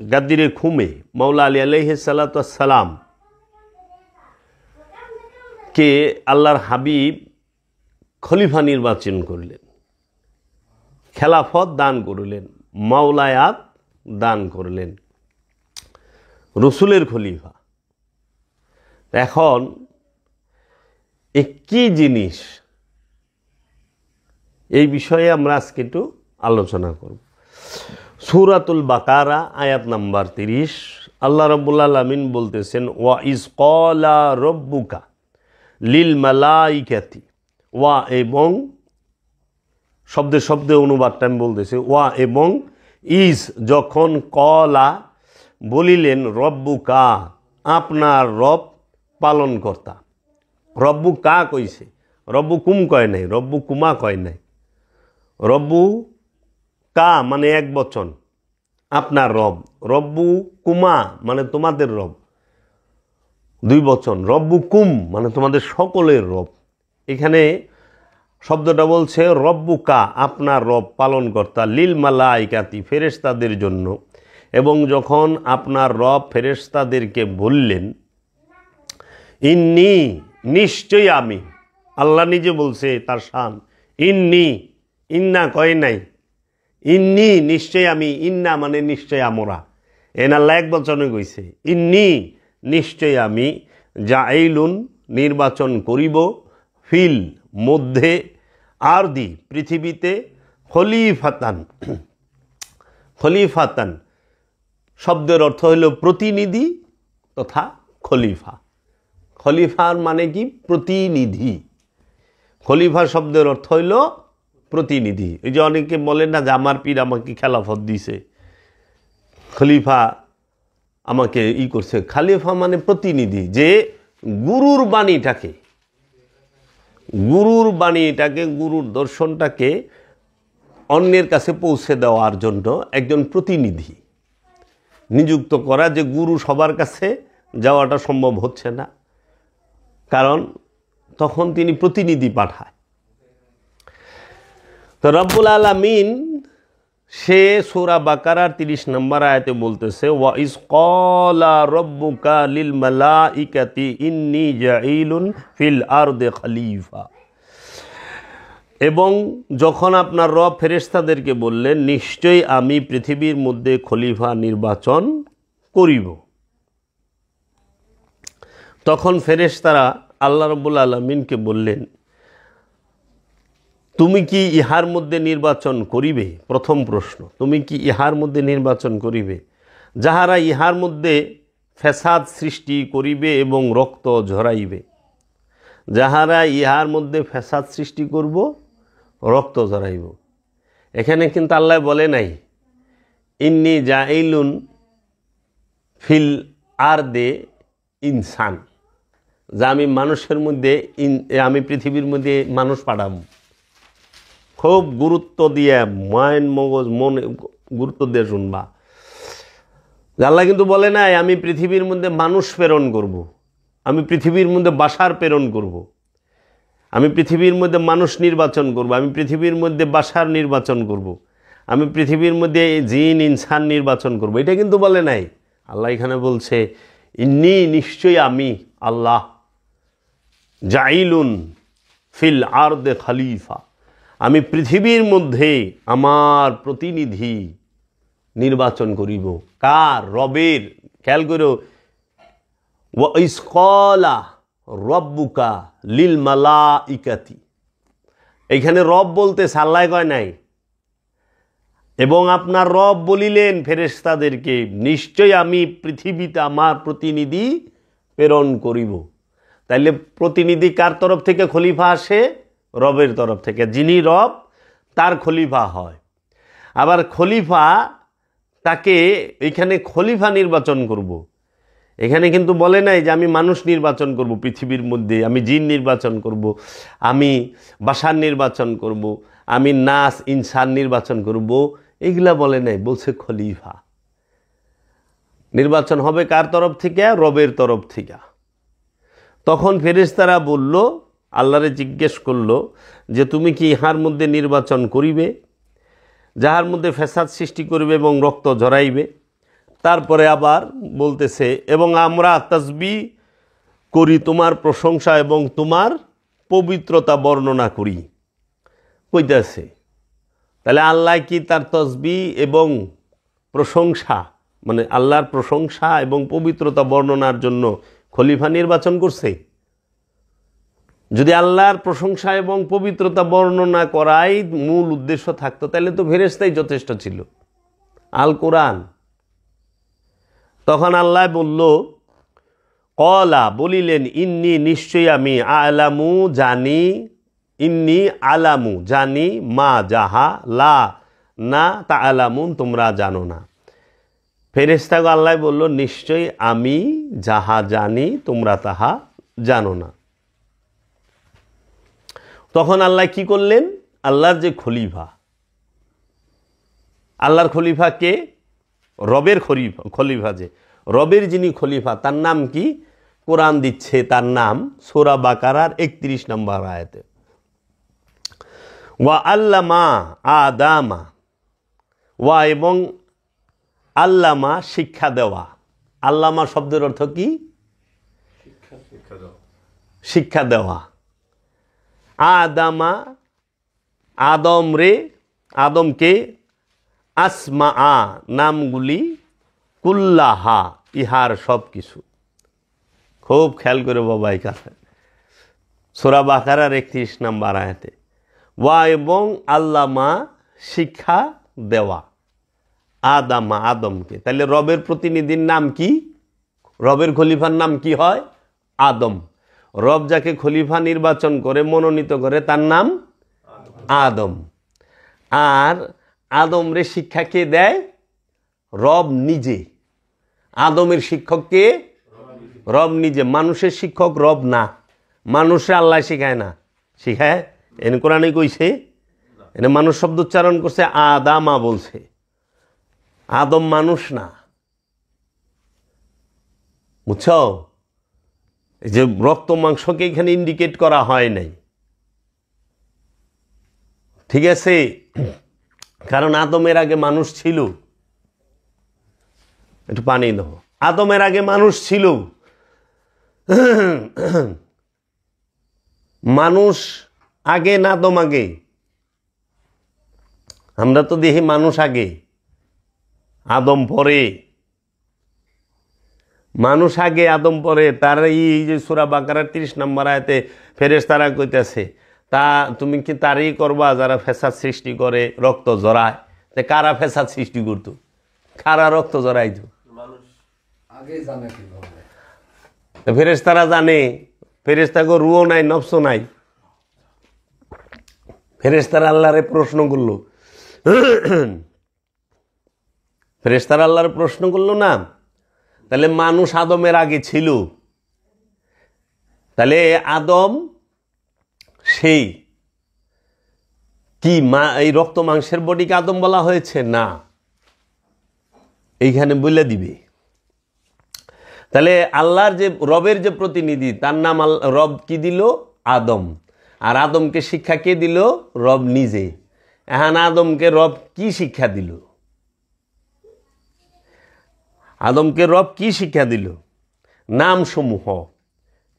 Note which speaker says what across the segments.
Speaker 1: গাদ্দিরে খুমে মাওলা আলী আলাইহিস সালাতু ওয়াস সালাম কে আল্লাহর হাবিব খলিফা নির্বাচন করলেন, খেলাফত দান করলেন, মাওলায়াত দান করলেন, রসুলের খলিফা। এখন কি জিনিস, এই বিষয়ে আমরা আজকে একটু আলোচনা করব। সূরাতুল বাকারা আয়াত নাম্বার 30 আল্লাহ রাব্বুল আলামিন বলতেছেন, ওয়া ইজ ক্বালা রাব্বুকা লিল মালাইকাতি, ওয়া এবং শব্দে শব্দে অনুবাদটা আমি বলতেছি, ওয়া এবং ইজ যখন, কলা বলিলেন, রব্বুকা আপনার রব পালনকর্তা। রব্বু কা কইছে, রব্বু কুম কয় নাই, রব্বু কুমা কয় নাই। রব্বু কা মানে এক বচন, আপনার রব। রব্বু কুমা মানে তোমাদের রব, দুই বচন। রব্বু কুম মানে তোমাদের সকলের রব। এখানে শব্দটা বলছে রব্বুকা আপনার রব পালনকর্তা, লিল মালাইকাতি ফেরেশতাদের জন্য। এবং যখন আপনার রব ফেরেশতাদেরকে বললেন, ইন্নি নিশ্চয়ই আমি, আল্লাহ নিজে বলছে তার শান, ইন্নি, ইন্না কয় নাই, ইন্নি নিশ্চয় আমি, ইন্না মানে নিশ্চয় আমরা, এন আল্লাহ এক বচনে কইছে, ইন্নি নিশ্চয় আমি, জাইলুন নির্বাচন করিব, ফিল মধ্যে, আরদি পৃথিবীতে, খলিফাতান, খলিফাতান শব্দের অর্থ হইল প্রতিনিধি তথা খলিফা। খলিফার মানে কি? প্রতিনিধি। খলিফা শব্দের অর্থ হইল প্রতিনিধি। এই যে অনেকে বলেন না যে আমার পীর আমাকে খেলাফত দিছে, খলিফা আমাকে ই করছে। খলিফা মানে প্রতিনিধি, যে গুরুর বাণীটাকে, গুরুর দর্শনটাকে অন্যের কাছে পৌঁছে দেওয়ার জন্য একজন প্রতিনিধি নিযুক্ত করা। যে গুরু সবার কাছে যাওয়াটা সম্ভব হচ্ছে না, কারণ তখন তিনি প্রতিনিধি পাঠায়। তো রব্বুল আলামিন সে সূরা বাকারার 30 নম্বর আয়াতে বলতেছে, ওয়া ইজ ক্বালা রাব্বুকা লিল মালাইকাতি ইন্নী জাইলুন ফিল আরদি খলিফা। এবং যখন আপনার রব ফেরেশতাদেরকে বললেন, নিশ্চয়ই আমি পৃথিবীর মধ্যে খলিফা নির্বাচন করিব। তখন ফেরেশতারা আল্লাহ রাব্বুল আলামিনকে বললেন, তুমি কি ইহার মধ্যে নির্বাচন করিবে? প্রথম প্রশ্ন, তুমি কি ইহার মধ্যে নির্বাচন করিবে যাহারা ইহার মধ্যে ফ্যাসাদ সৃষ্টি করিবে এবং রক্ত ঝরাইবে? যাহারা ইহার মধ্যে ফ্যাসাদ সৃষ্টি করব, রক্ত ঝরাইব। এখানে কিন্তু আল্লাহ বলে নাই ইন্নী জাইলুন ফিল আরদে ইনসান, যা আমি মানুষের মধ্যে, আমি পৃথিবীর মধ্যে মানুষ পাঠাবো। খুব গুরুত্ব দিয়ে মগজ মনে গুরুত্ব দিয়ে শুনবা। আল্লাহ কিন্তু বলে নাই আমি পৃথিবীর মধ্যে মানুষ প্রেরণ করব, আমি পৃথিবীর মধ্যে বাশার প্রেরণ করব, আমি পৃথিবীর মধ্যে মানুষ নির্বাচন করব, আমি পৃথিবীর মধ্যে বাশার নির্বাচন করব, আমি পৃথিবীর মধ্যে জিন ইনসান নির্বাচন করব। এটা কিন্তু বলে নাই। আল্লাহ এখানে বলছে ইন্নী নিশ্চয়ই আমি আল্লাহ, জাইলুন ফিল আরদে খলিফা, আমি পৃথিবীর মধ্যে আমার প্রতিনিধি নির্বাচন করিব। কার? রবের। খেয়াল করো, ওয়া ইজ ক্বালা রাব্বুকা লিল মালাইকাতি, এইখানে রব বলতে আল্লাহ কয় নাই। এবং আপনার রব বলিলেন ফেরেশতাদেরকে, নিশ্চয় আমি পৃথিবীতে আমার প্রতিনিধি প্রেরণ করিব। তাইলে প্রতিনিধি কার তরফ থেকে খলিফা আসে? রবের তরফ থেকে। যিনি রব তার খলিফা হয়। আবার খলিফা, তাকে এইখানে খলিফা নির্বাচন করব, এখানে কিন্তু বলে নাই যে আমি মানুষ নির্বাচন করব পৃথিবীর মধ্যে, আমি জিন নির্বাচন করব, আমি বাশার নির্বাচন করব, আমি নাস ইনসান নির্বাচন করব, এগুলা বলে নাই। বলছে খলিফা নির্বাচন হবে কার তরফ থেকে? রবের তরফ থেকে। তখন ফেরেশতারা বলল, আল্লাহরে জিজ্ঞেস করলো যে তুমি কি ইহার মধ্যে নির্বাচন করিবে যাহার মধ্যে ফ্যাসাদ সৃষ্টি করবে এবং রক্ত ঝরাইবে? তারপরে আবার বলতেছে এবং আমরা তাসবিহ করি তোমার প্রশংসা এবং তোমার পবিত্রতা বর্ণনা করি কইতেছে। তাহলে আল্লাহ কি তার তাসবিহ এবং প্রশংসা মানে আল্লাহর প্রশংসা এবং পবিত্রতা বর্ণনার জন্য খলিফা নির্বাচন করছে? যদি আল্লাহর প্রশংসা এবং পবিত্রতা বর্ণনা করাই মূল উদ্দেশ্য থাকতো তাহলে তো ফেরেশতাই যথেষ্ট ছিল, আল কোরআন। তখন আল্লাহ বলল, কলা বলিলেন, ইন্নি নিশ্চয়ই আমি, আলামু জানি, ইন্নি আলামু জানি, মা যাহা লা না তা আলামুন তোমরা জানো না। ফেরেশতাকে আল্লাহ বলল, নিশ্চয়ই আমি যাহা জানি তোমরা তাহা জানো না। তখন আল্লাহ কি করলেন? আল্লাহর যে খলিফা, আল্লাহর খলিফা কে? রবের খলিফা যে রবের যিনি খলিফা তার নাম কি? কোরআন দিচ্ছে তার নাম সূরা বাকারার 31 নম্বর আয়াতে, ওয়া আল্লামা আদামা, ওয়া এবং আল্লামা শিক্ষা দেওয়া। আল্লামা শব্দের অর্থ কি? শিক্ষা দেওয়া। আদামা আদমকে আসমা নামগুলি কুল্লাহা ইহার সব কিছু। খুব খেয়াল করে বাবা এই কাছে সূরা বাকারার 31 নম্বর আয়াতে, ওয়া এবং আল্লামা শিক্ষা দেওয়া আদমকে। তাহলে রবের প্রতিনিধির নাম কি? রবের খলিফার নাম কি হয়? আদম। রব যাকে খলিফা নির্বাচন করে মনোনীত করে তার নাম আদম। আর আদমরে শিক্ষা কে দেয়? রব নিজে। আদমের শিক্ষক কে? রব নিজে। মানুষের শিক্ষক রব না, মানুষে আল্লাহ শিখায় না। শিখায় এনে কোরআনে কইছে, এনে মানুষ শব্দ উচ্চারণ করছে, আদামা বলছে। আদম মানুষ না, বুঝছ? এই যে রক্ত মাংসকে এখানে ইন্ডিকেট করা হয় নাই, ঠিক আছে? কারণ আদমের আগে মানুষ ছিল। একটু পানি দাও। আদমের আগে মানুষ ছিল। মানুষ আগে না আদম আগে? আমরা তো দেখি মানুষ আগে, আদম পরে। মানুষ আগে আদম পরে। তার এই যে সূরা বাকারার 30 নম্বর আয়াতে ফেরেশতারা কইতেছে, তা তুমি কি তারই করবা যারা ফেসাদ সৃষ্টি করে, রক্ত জড়ায়? তে কারা ফেসাদ সৃষ্টি করত? কারা রক্ত জড়াইত? ফেরেশতারা জানে। ফেরেশতাকে রুও নাই, নফসও নাই। ফেরেশতারা আল্লাহরে প্রশ্ন করলো, ফেরেশতারা আল্লাহর প্রশ্ন করলো না? তাহলে মানুষ আদমের আগে ছিল। তাহলে আদম সেই কি এই রক্ত মাংসের বডিকে আদম বলা হয়েছে না, এইখানে বলে দিবে। তাহলে আল্লাহর যে রবের যে প্রতিনিধি তার নাম রব কি দিল? আদম। আর আদমকে শিক্ষা কে দিল? রব নিজে। এখন আদমকে রব কি শিক্ষা দিল? আদমকে রব কি শিক্ষা দিল? নামসমূহ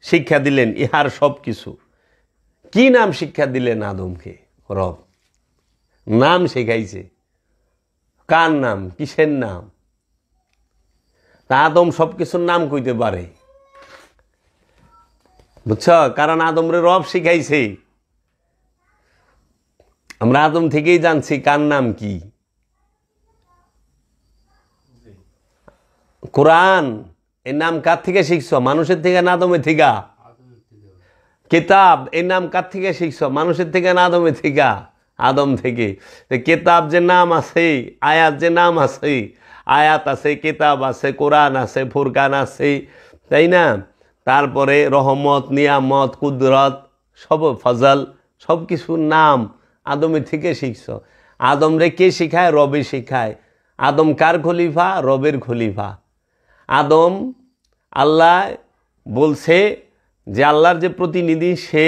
Speaker 1: শিক্ষা দিলেন, ইহার সব কিছু। কি নাম শিক্ষা দিলেন আদমকে? রব নাম শেখাইছে। কার নাম? কিসের নাম? তা আদম সব কিছুর নাম কইতে পারে, বুঝছ? কারণ আদমরে রব শিখাইছে। আমরা আদম থেকেই জানছি কার নাম কি। কোরআন এর নাম কার থেকে শিখছ? মানুষের থেকে না আদমের থেকে? কিতাব এর নাম কার থেকে শিখছ? মানুষের থেকে না আদমের থেকে? আদম থেকে। কিতাব যে নাম আছে, আয়াত যে নাম আছে, আয়াত আছে, কিতাব আছে, কোরআন আছে, ফুরকান আছে, তাই না? তারপরে রহমত, নিয়ামত, কুদরত, সব ফজল, সব কিছুর নাম আদমের থেকে শিখছ। আদমরে কে শিখায়? রবে শিখায়। আদম কার খলিফা? রবের খলিফা। আদম আল্লাহ বলছে যে আল্লাহর যে প্রতিনিধি সে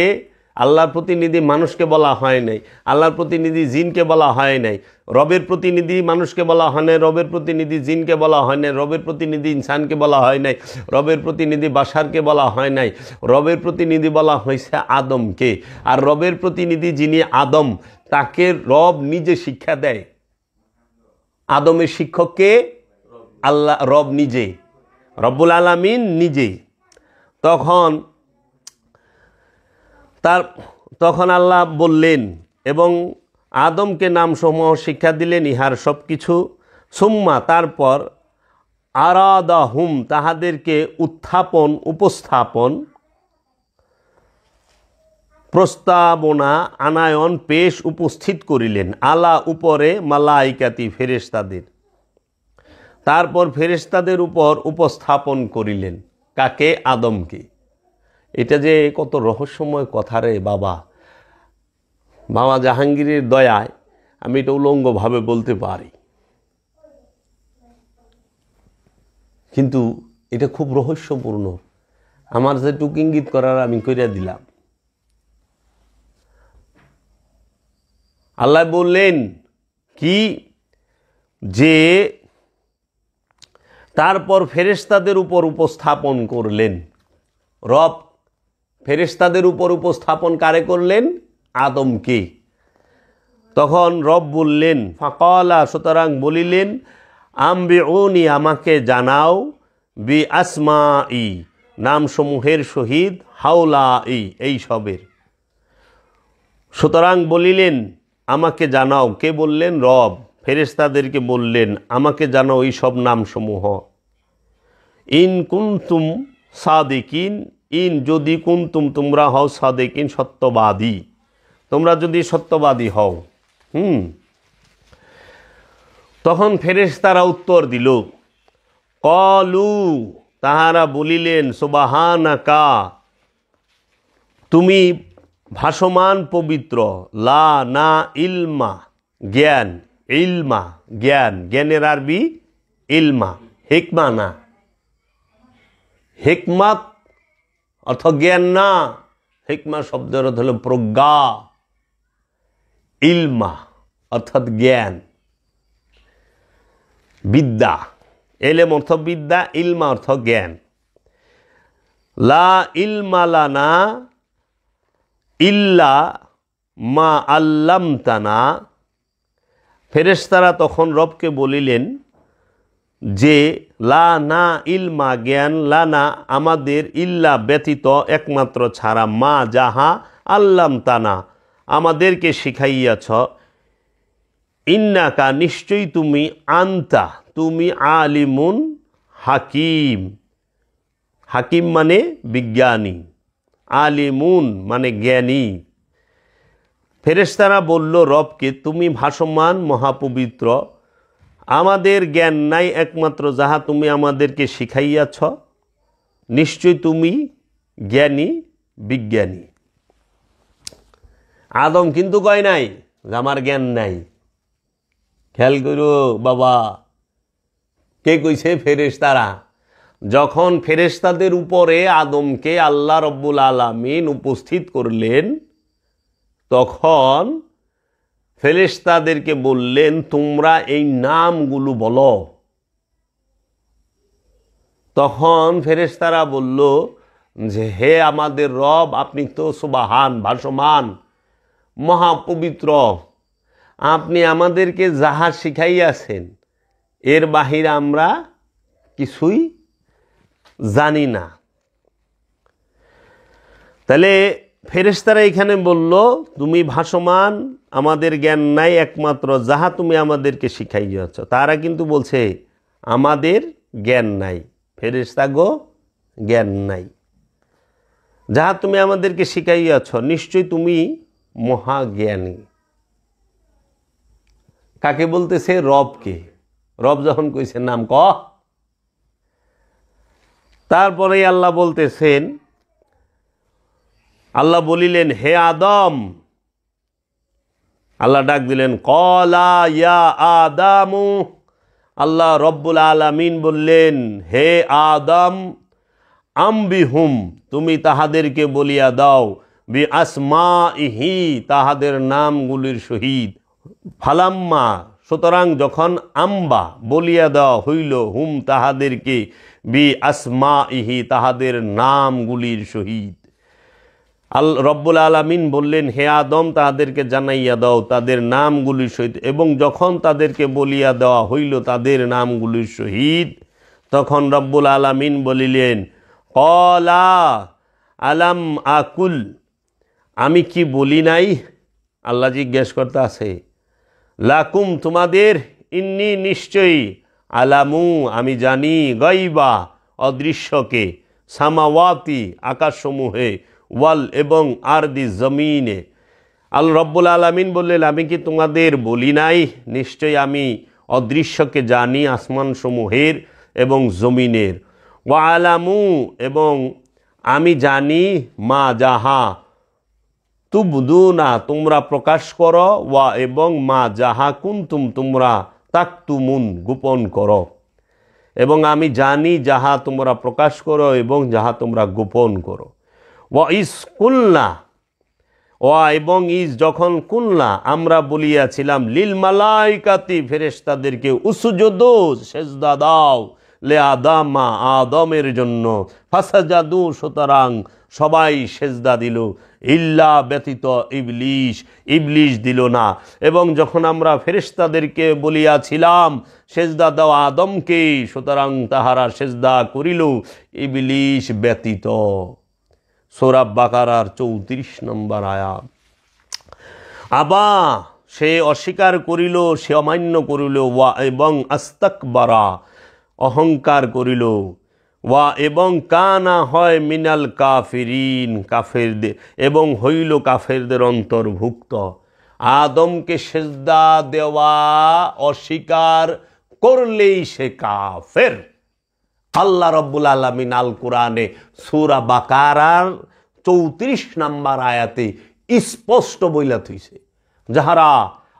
Speaker 1: আল্লাহর প্রতিনিধি মানুষকে বলা হয় নাই, আল্লাহর প্রতিনিধি জিনকে বলা হয় নাই, রবের প্রতিনিধি মানুষকে বলা হয় নাই, রবের প্রতিনিধি জিনকে বলা হয় নাই, রবের প্রতিনিধি ইনসানকে বলা হয় নাই, রবের প্রতিনিধি বাশারকে বলা হয় নাই, রবের প্রতিনিধি বলা হয়েছে আদমকে। আর রবের প্রতিনিধি যিনি আদম, তাকে রব নিজে শিক্ষা দেয়। আদমের শিক্ষককে আল্লাহ, রব নিজে, রব্বুল আলামিন নিজে। তখন আল্লাহ বললেন এবং আদমকে নামসমূহ শিক্ষা দিলেন, ইহার সব কিছু। সুম্মা, তারপর আরাদাহুম, তাহাদেরকে উপস্থাপন, প্রস্তাবনা, আনায়ন, পেশ, উপস্থিত করিলেন, আলা, উপরে, মালাইকাতি, ফেরেশতাদের। তারপর ফেরেশতাদের উপর উপস্থাপন করিলেন। কাকে? আদমকে। এটা যে কত রহস্যময় কথা রে বাবা। বাবা জাহাঙ্গীরের দয়ায় আমি এটা উলঙ্গভাবে বলতে পারি, কিন্তু এটা খুব রহস্যপূর্ণ। আমার যেটুকু ইঙ্গিত করার আমি কইরা দিলাম। আল্লাহ বললেন কি, যে তারপর ফেরেশতাদের উপর উপস্থাপন করলেন। রব ফেরেশতাদের উপর উপস্থাপন কারে করলেন? আদমকে। তখন রব বললেন, ফাকালা, সুতরাং বলিলেন, আম্বিউনি, আমাকে জানাও, বি আসমাই, নামসমূহের সহিত, হাউলাই, এই সবের। সুতরাং বলিলেন, আমাকে জানাও। কে বললেন? রব ফেরেশতাদেরকে বললেন, আমাকে জানাও এই সব নামসমূহ। ইন কুনতুম সাদিকিন, ইন, যদি, কুনতুম, তোমরা হও, সাদিকিন, সত্যবাদী, তোমরা যদি সত্যবাদী হও। তখন ফেরেশতারা উত্তর দিল, কলু, তাহারা বলিলেন, সুবহানাকা, তুমি ভাসমান পবিত্র, লা, না, ইলমা, জ্ঞান, ইলমা, জ্ঞান, জ্ঞানের আরবি ইলমা, হিকমা না। হিকমাত অর্থ জ্ঞান না, হিকমা শব্দের অর্থ হল প্রজ্ঞা, ইলমা অর্থাৎ জ্ঞান, বিদ্যা। এলেম অর্থ বিদ্যা, ইলমা অর্থ জ্ঞান। লা ইলমা লানা ইল্লা মা আল্লামতানা। ফেরেশতারা তখন রবকে বলিলেন যে, লা, না, ইলমা, জ্ঞান, লানা, আমাদের, ইল্লা, ব্যতীত, একমাত্র, ছাড়া, মা, যাহা, আল্লামতানা, আমাদেরকে শিখাইয়াছ, ইন্নাকা, নিশ্চয়ই তুমি, আন্তা, তুমি, আলিমুন হাকিম, হাকিম মানে বিজ্ঞানী, আলিমুন মানে জ্ঞানী। ফেরেশতারা বলল রবকে, তুমি ভাসমান, মহাপবিত্র, আমাদের জ্ঞান নাই, একমাত্র যাহা তুমি আমাদেরকে শিখাইয়াছ, নিশ্চয় তুমি জ্ঞানী, বিজ্ঞানী। আদম কিন্তু কয় নাই যে আমার জ্ঞান নাই। খেয়াল করো বাবা, কে কইছে? ফেরেশতারা। যখন ফেরেশতাদের উপরে আদমকে আল্লাহ রব্বুল আলামিন উপস্থিত করলেন, তখন ফেরেশতাদেরকে বললেন, তোমরা এই নামগুলো বলো। তখন ফেরেশতারা বলল যে, হে আমাদের রব, আপনি তো সুবহান, ভাসমান, মহাপবিত্র, আপনি আমাদেরকে যাহা শিখাইয়াছেন এর বাহিরে আমরা কিছুই জানি না। তাহলে ফেরেশতারা এখানে বলল, তুমি ভাসমান, আমাদের জ্ঞান নাই, একমাত্র যাহা তুমি আমাদেরকে শিখাইয়াছ। তারা কিন্তু বলছে আমাদের জ্ঞান নাই, ফেরেশতা গো, জ্ঞান নাই, যাহা তুমি আমাদেরকে শিখাইয়াছ, নিশ্চয় তুমি মহাজ্ঞানী। কাকে বলতেছে? রবকে। রব যখন কইছে নাম ক। তারপরে আল্লাহ বলতেছেন, আল্লাহ বলিলেন, হে আদম, আল্লাহ ডাক দিলেন, কলা ইয়া আদামু, আল্লাহ রব্বুল আলামিন বললেন, হে আদম, আম্বিহুম, তুমি তাহাদেরকে বলিয়া দাও, বিআসমাইহি তাহাদের নামগুলির সহিত। ফালাম্মা সুতরাং যখন আম্বা বলিয়া দেওয়া হইল হুম তাহাদেরকে বিআসমাইহি তাহাদের নামগুলির সহিত। রব্বুল আলামিন বললেন, হে আদম তাদেরকে জানাইয়া দাও তাদের নামগুলির সহিত। এবং যখন তাদেরকে বলিয়া দেওয়া হইল তাদের নামগুলির সহিত, তখন রব্বুল আলামিন বলিলেন, ক্বালা আলাম আকুল, আমি কি বলি নাই? আল্লাহ জিজ্ঞেস করতে আছে, লাকুম তোমাদের, ইন্নি নিশ্চয়ই, আলামু আমি জানি, গাইবা অদৃশ্যকে, সামাওয়াতি আকাশসমূহে, ওয়াল এবং আরদি জমিনে। রব্বুল আলামিন বললেন, আমি কি তোমাদের বলি নাই নিশ্চয়ই আমি অদৃশ্যকে জানি, আসমানসমূহের এবং জমিনের। ওয়া আলামু এবং আমি জানি, মা যাহা তুবদুনা তোমরা প্রকাশ করো, ওয়া এবং মা যাহা কুনতুম তোমরা তাকতুমুন গোপন করো। এবং আমি জানি যাহা তোমরা প্রকাশ করো এবং যাহা তোমরা গোপন করো। ওয়া ইস কুলনা, ওয়া এবং ইস যখন কুলনা আমরা বলিয়াছিলাম, লিল মালাইকাতি ফেরেশতাদেরকে, উসজুদু সেজদা দাও, লে আদামা আদমের জন্য, ফাসাজাদু সুতরাং সবাই সেজদা দিল, ইল্লা ব্যতীত ইবলিশ, ইবলিশ দিল না। এবং যখন আমরা ফেরেশতাদেরকে বলিয়াছিলাম সেজদা দাও আদমকে, সুতরাং তাহারা সেজদা করিল ইবলিশ ব্যতীত। সূরা বাকারার 34 নম্বর আয়াত। আবা সে অস্বীকার করিল, সে অমান্য করিল, ওয়া এবং আস্তাকবারা অহংকার করিল, ওয়া এবং কানা হয় মিনাল কাফিরিন কাফেরদের এবং হইল কাফেরদের অন্তর্ভুক্ত। আদমকে সেজদা দেওয়া অস্বীকার করলেই সে কাফের। আল্লাহ রব্বুল আলামিন আল কোরআনে সূরা বাকারার 34 নম্বর আয়াতে স্পষ্ট বইলা থইছে, যাহারা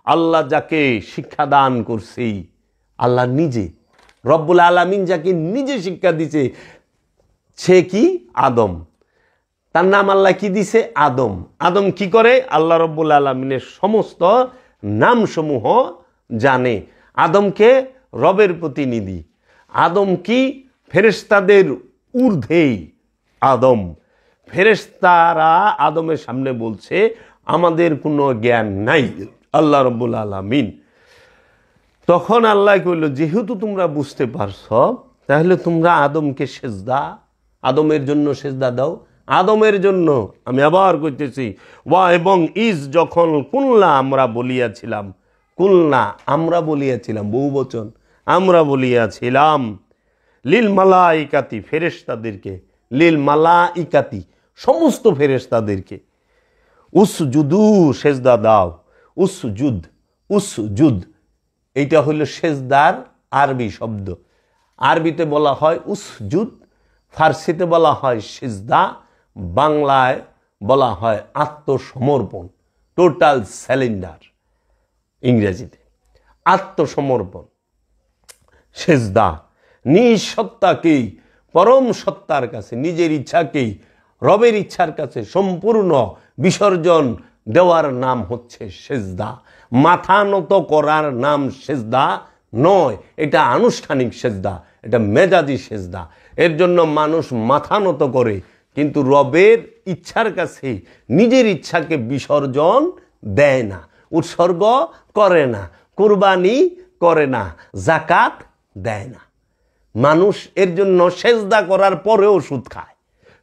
Speaker 1: আল্লাহ যাকে শিক্ষাদান করছে, আল্লাহ নিজে রব্বুল আলামিন যাকে নিজে শিক্ষা দিছে, সে কি? আদম। তার নাম আল্লাহ কি দিছে? আদম। আদম কি করে? আল্লাহ রব্বুল আলামিনের সমস্ত নামসমূহ জানে। আদমকে রবের প্রতিনিধি। আদম কি? ফেরেশতাদের ঊর্ধ্বেই আদম। ফেরেশতারা আদমের সামনে বলছে আমাদের কোনো জ্ঞান নাই, আল্লাহ রব্বুল আলামিন। তখন আল্লাহ কইল, যেহেতু তোমরা বুঝতে পারছ তাহলে তোমরা আদমকে সেজদা, আদমের জন্য সেজদা দাও। আদমের জন্য আমি আবার কইতেছি, ওয়া এবং ইজ যখন কুলনা আমরা বলিয়াছিলাম, কুলনা আমরা বলিয়াছিলাম, বহুবচন আমরা বলিয়াছিলাম, লিল মালাইকাতি ফেরেশতাদেরকে, লিল মালাইকাতি সমস্ত ফেরেশতাদেরকে, উসজুদু সেজদা দাও, উসজুদ, উসজুদ এইটা হলো সেজদার আরবি শব্দ। আরবিতে বলা হয় উসজুদ, ফার্সিতে বলা হয় সেজদা, বাংলায় বলা হয় আত্মসমর্পণ, টোটাল স্যালেন্ডার ইংরেজিতে। আত্মসমর্পণ, সেজদা নিঃসত্তাকেই, পরম সত্তার কাছে, নিজের ইচ্ছাকেই রবের ইচ্ছার কাছে সম্পূর্ণ বিসর্জন দেওয়ার নাম হচ্ছে সেজদা। মাথা নত করার নাম সেজদা নয়, এটা আনুষ্ঠানিক সেজদা, এটা মেজাজি সেজদা। এর জন্য মানুষ মাথা নত করে, কিন্তু রবের ইচ্ছার কাছে নিজের ইচ্ছাকে বিসর্জন দেয় না, উৎসর্গ করে না, কুরবানি করে না, যাকাত দেয় না। মানুষ এর জন্য সেজদা করার পরেও সুদ খায়,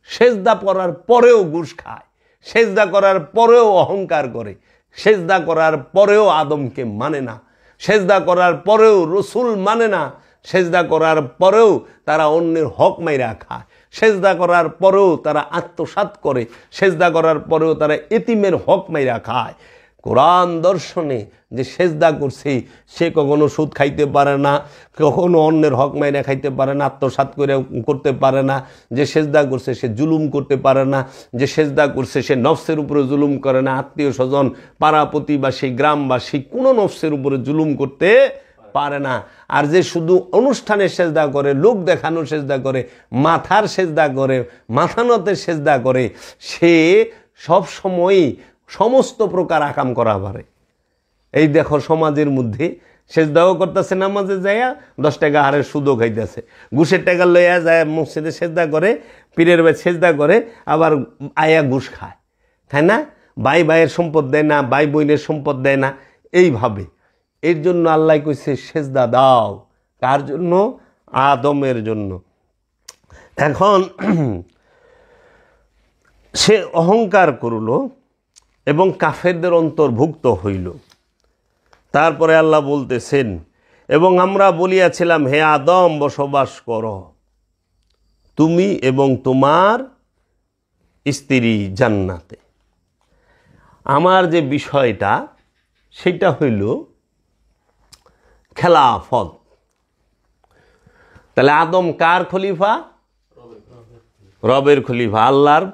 Speaker 1: সেজদা করার পরেও ঘুষ খায়, সেজদা করার পরেও অহংকার করে, সেজদা করার পরেও আদমকে মানে না, সেজদা করার পরেও রসুল মানে না, সেজদা করার পরেও তারা অন্যের হক মাইরা খায়, সেজদা করার পরেও তারা আত্মসাৎ করে, সেজদা করার পরেও তারা এতিমের হক মাইরা খায়। কোরআন দর্শনে যে সেজদা করছে সে কখনো সুদ খাইতে পারে না, কখনো অন্যের হক মাইরা খাইতে পারে না, আত্মসাৎ করে করতে পারে না। যে সেজদা করছে সে জুলুম করতে পারে না, যে সেজদা করছে সে নফসের উপরে জুলুম করে না, আত্মীয় স্বজন, পাড়া প্রতিবাসী, গ্রামবাসী কোনো নফসের উপরে জুলুম করতে পারে না। আর যে শুধু অনুষ্ঠানে সেজদা করে, লোক দেখানোর সেজদা করে, মাথার সেজদা করে, মাথা নতের সেজদা করে, সে সব সময়ই সমস্ত প্রকার আকাম করা পারে। এই দেখো সমাজের মধ্যে সেজদাও করতেছে, নামাজে যাইয়া 10 টাকা হারের সুদও খাইতেছে, ঘুষের টাকা লইয়া যায় মসজিদে সেজদা করে, পীরের ভাই সেজদা করে, আবার আয়া ঘুষ খায়, তাই না? ভাই ভাইয়ের সম্পদ দেয় না, ভাই বোনের সম্পদ দেয় না, এইভাবে। এর জন্য আল্লাহ কইছে সেজদা দাও। কার জন্য? আদমের জন্য। এখন সে অহংকার করল এবং কাফেরদের অন্তর্ভুক্ত হইল। তারপরে আল্লাহ বলতেছেন, এবং আমরা বলিয়াছিলাম হে আদম বসবাস করো তুমি এবং তোমার স্ত্রী জান্নাতে। আমার যে বিষয়টা সেটা হইল খেলাফত। তাহলে আদম কার খলিফা? রবের খলিফা, আল্লাহর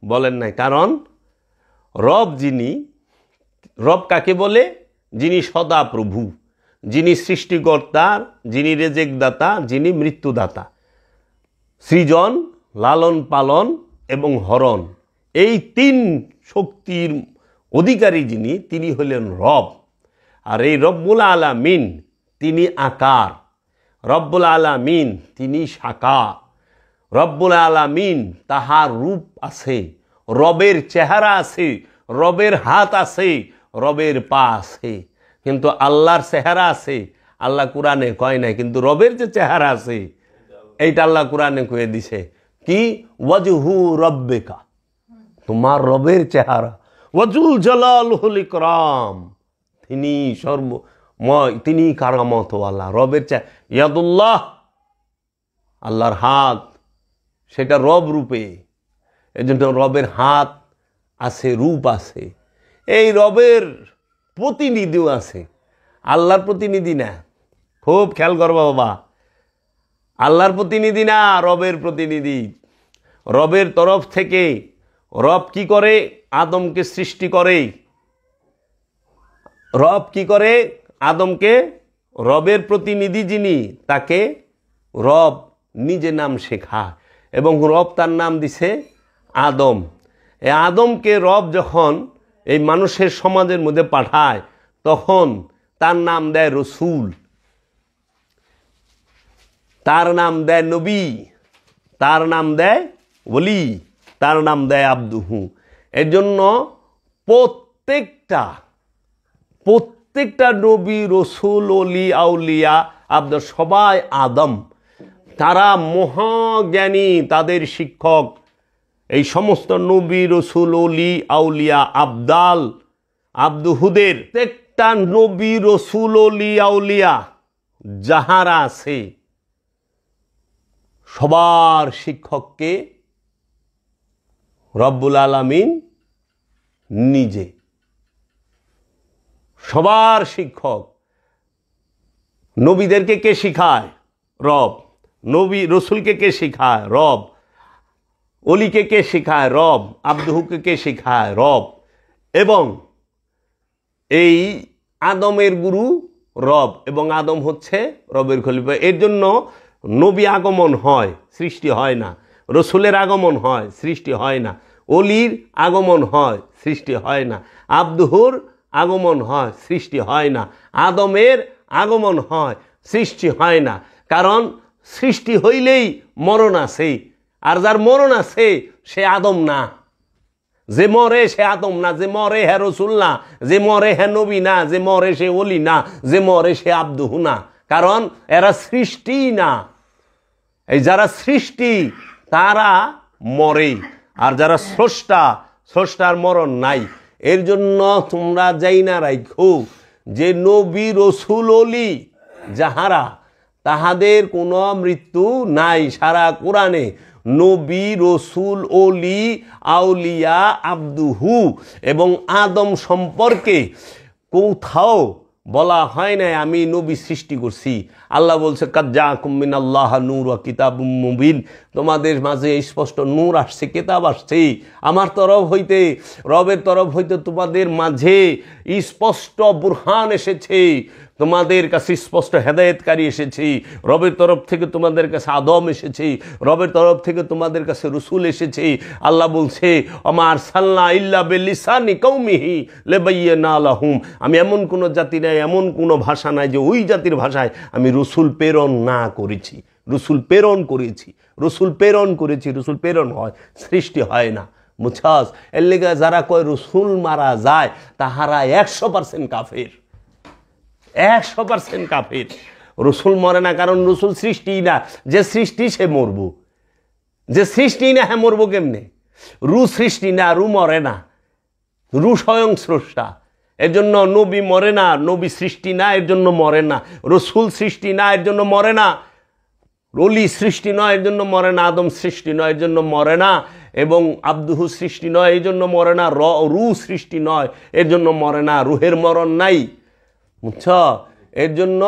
Speaker 1: বলেন নাই। কারণ রব যিনি, রব কাকে বলে? যিনি সদা প্রভু, যিনি সৃষ্টিকর্তা, যিনি রেজেকদাতা, যিনি মৃত্যুদাতা, সৃজন, লালন পালন এবং হরণ, এই 3 শক্তির অধিকারী যিনি, তিনি হলেন রব। আর এই রব্বুল আলামিন তিনি আকার, রব্বুল আলামিন তিনি সাকার, রব্বুল আলামিন তাহার রূপ আছে, রবের চেহারা আছে, রবের হাত আছে, রবের পা আছে। কিন্তু আল্লাহর চেহারা আছে, আল্লাহ কোরআনে কয় নাই, কিন্তু রবের যে চেহারা আছে এইটা আল্লাহ কোরআনে কয়ে দিছে কি? ওয়াজহু রব্বিকা, তোমার রবের চেহারা, ওয়াজুল জালালুল ইকরাম, তিনি সর্বময়, তিনি কারামতওয়ালা। রবের চেহারা ইয়াদুল্লাহ, আল্লাহর হাত, সেটা রব রূপে। এজন্য রবের হাত আছে, রূপ আছে। এই রবের প্রতিনিধিও আছে, আল্লাহর প্রতিনিধি না। খুব খেয়াল করবা বাবা, আল্লাহর প্রতিনিধি না, রবের প্রতিনিধি। রবের তরফ থেকে রব কি করে? আদমকে সৃষ্টি করে। রব কি করে? আদমকে, রবের প্রতিনিধি যিনি, তাকে রব নিজে নাম শেখায় এবং রব তার নাম দিছে আদম। এই আদমকে রব যখন এই মানুষের সমাজের মধ্যে পাঠায়, তখন তার নাম দেয় রসুল, তার নাম দেয় নবী, তার নাম দেয় ওলি, তার নাম দেয় আব্দুহু। এর জন্য প্রত্যেকটা নবী, রসুল, ওলি, আউলিয়া, আব্দ সবাই আদম। তারা মহাজ্ঞানী, তাদের শিক্ষক এই সমস্ত নবী, রসুল, ওলি, আউলিয়া, আবদাল, আব্দুহুদের প্রত্যেকটা নবী, রসুল, ওলি, আউলিয়া যাহারা আছে, সবার শিক্ষককে রব্বুল আলামিন নিজে। সবার শিক্ষক। নবীদেরকে কে শিখায়? রব। নবী রসুলকে কে শিখায়? রব। অলিকে কে শিখায়? রব। আব্দুহুকে কে শিখায়? রব। এবং এই আদমের গুরু রব, এবং আদম হচ্ছে রবের খলিফা। এর জন্য নবী আগমন হয়, সৃষ্টি হয় না। রসুলের আগমন হয়, সৃষ্টি হয় না। অলির আগমন হয়, সৃষ্টি হয় না। আব্দুহুর আগমন হয়, সৃষ্টি হয় না। আদমের আগমন হয়, সৃষ্টি হয় না। কারণ সৃষ্টি হইলেই মরণ আছে, আর যার মরণ আছে সে আদম না। যে মরে সে আদম না, যে মরে হে রসুল না, যে মরে হে নবী না, যে মরে সে ওলি না, যে মরে সে আব্দুহু না। কারণ এরা সৃষ্টি না। এই যারা সৃষ্টি তারা মরে, আর যারা স্রষ্টা, স্রষ্টার মরণ নাই। এর জন্য তোমরা যাই না রাখো যে নবী, রসুল, ওলি যাহারা, তাহাদের কোনো মৃত্যু নাই। সারা কোরআনে নবী, রসুল, ওলি, আউলিয়া, আব্দুহু এবং আদম সম্পর্কে কোথাও বলা হয় নাই আমি নবী সৃষ্টি করছি। আল্লাহ বলছে কাদ জাআকুম মিনাল্লাহ নূর ওয়া কিতাবুম মুবিন, তোমাদের মাঝে স্পষ্ট নূর আসছে, কিতাব আসছে আমার তরফ হইতে, রবের তরফ হইতে তোমাদের মাঝে স্পষ্ট বুরহান এসেছে, তোমাদের কাছে স্পষ্ট হেদায়েতকারী এসেছি, রবের তরফ থেকে তোমাদের কাছে আদম এসেছি, রবের তরফ থেকে তোমাদের কাছে রসুল এসেছি। আল্লাহ বলছে ওমা আরসালনা ইল্লা বিলিসানি কওমিহি লিবাইয়িনা লাহুম, আমি এমন কোনো জাতি নাই, এমন কোনো ভাষা নাই যে ওই জাতির ভাষায় আমি রসুল প্রেরণ না করেছি। রসুল প্রেরণ করেছি, রসুল প্রেরণ করেছি। রসুল প্রেরণ হয়, সৃষ্টি হয় না, বুঝছস? এর লেগে যারা কয় রসুল মারা যায় তাহারা 100% কাফের, 100% কাফের। রসুল মরে না, কারণ রসুল সৃষ্টি না। যে সৃষ্টি সে মরব, যে সৃষ্টি না হ্যাঁ মরবো কেমনে? রু সৃষ্টি না, রু মরে না, রু স্বয়ং স্রষ্টা। এর জন্য নবী মরে না, নবী সৃষ্টি না, এর জন্য মরে না। রসুল সৃষ্টি না, এর জন্য মরে না। রলি সৃষ্টি নয়, এর জন্য মরে না। আদম সৃষ্টি নয়, এর জন্য মরে না। এবং আব্দুহু সৃষ্টি নয়, এই জন্য মরে না। রু সৃষ্টি নয়, এর জন্য মরে না। রুহের মরণ নাই, বুঝছ? এর জন্য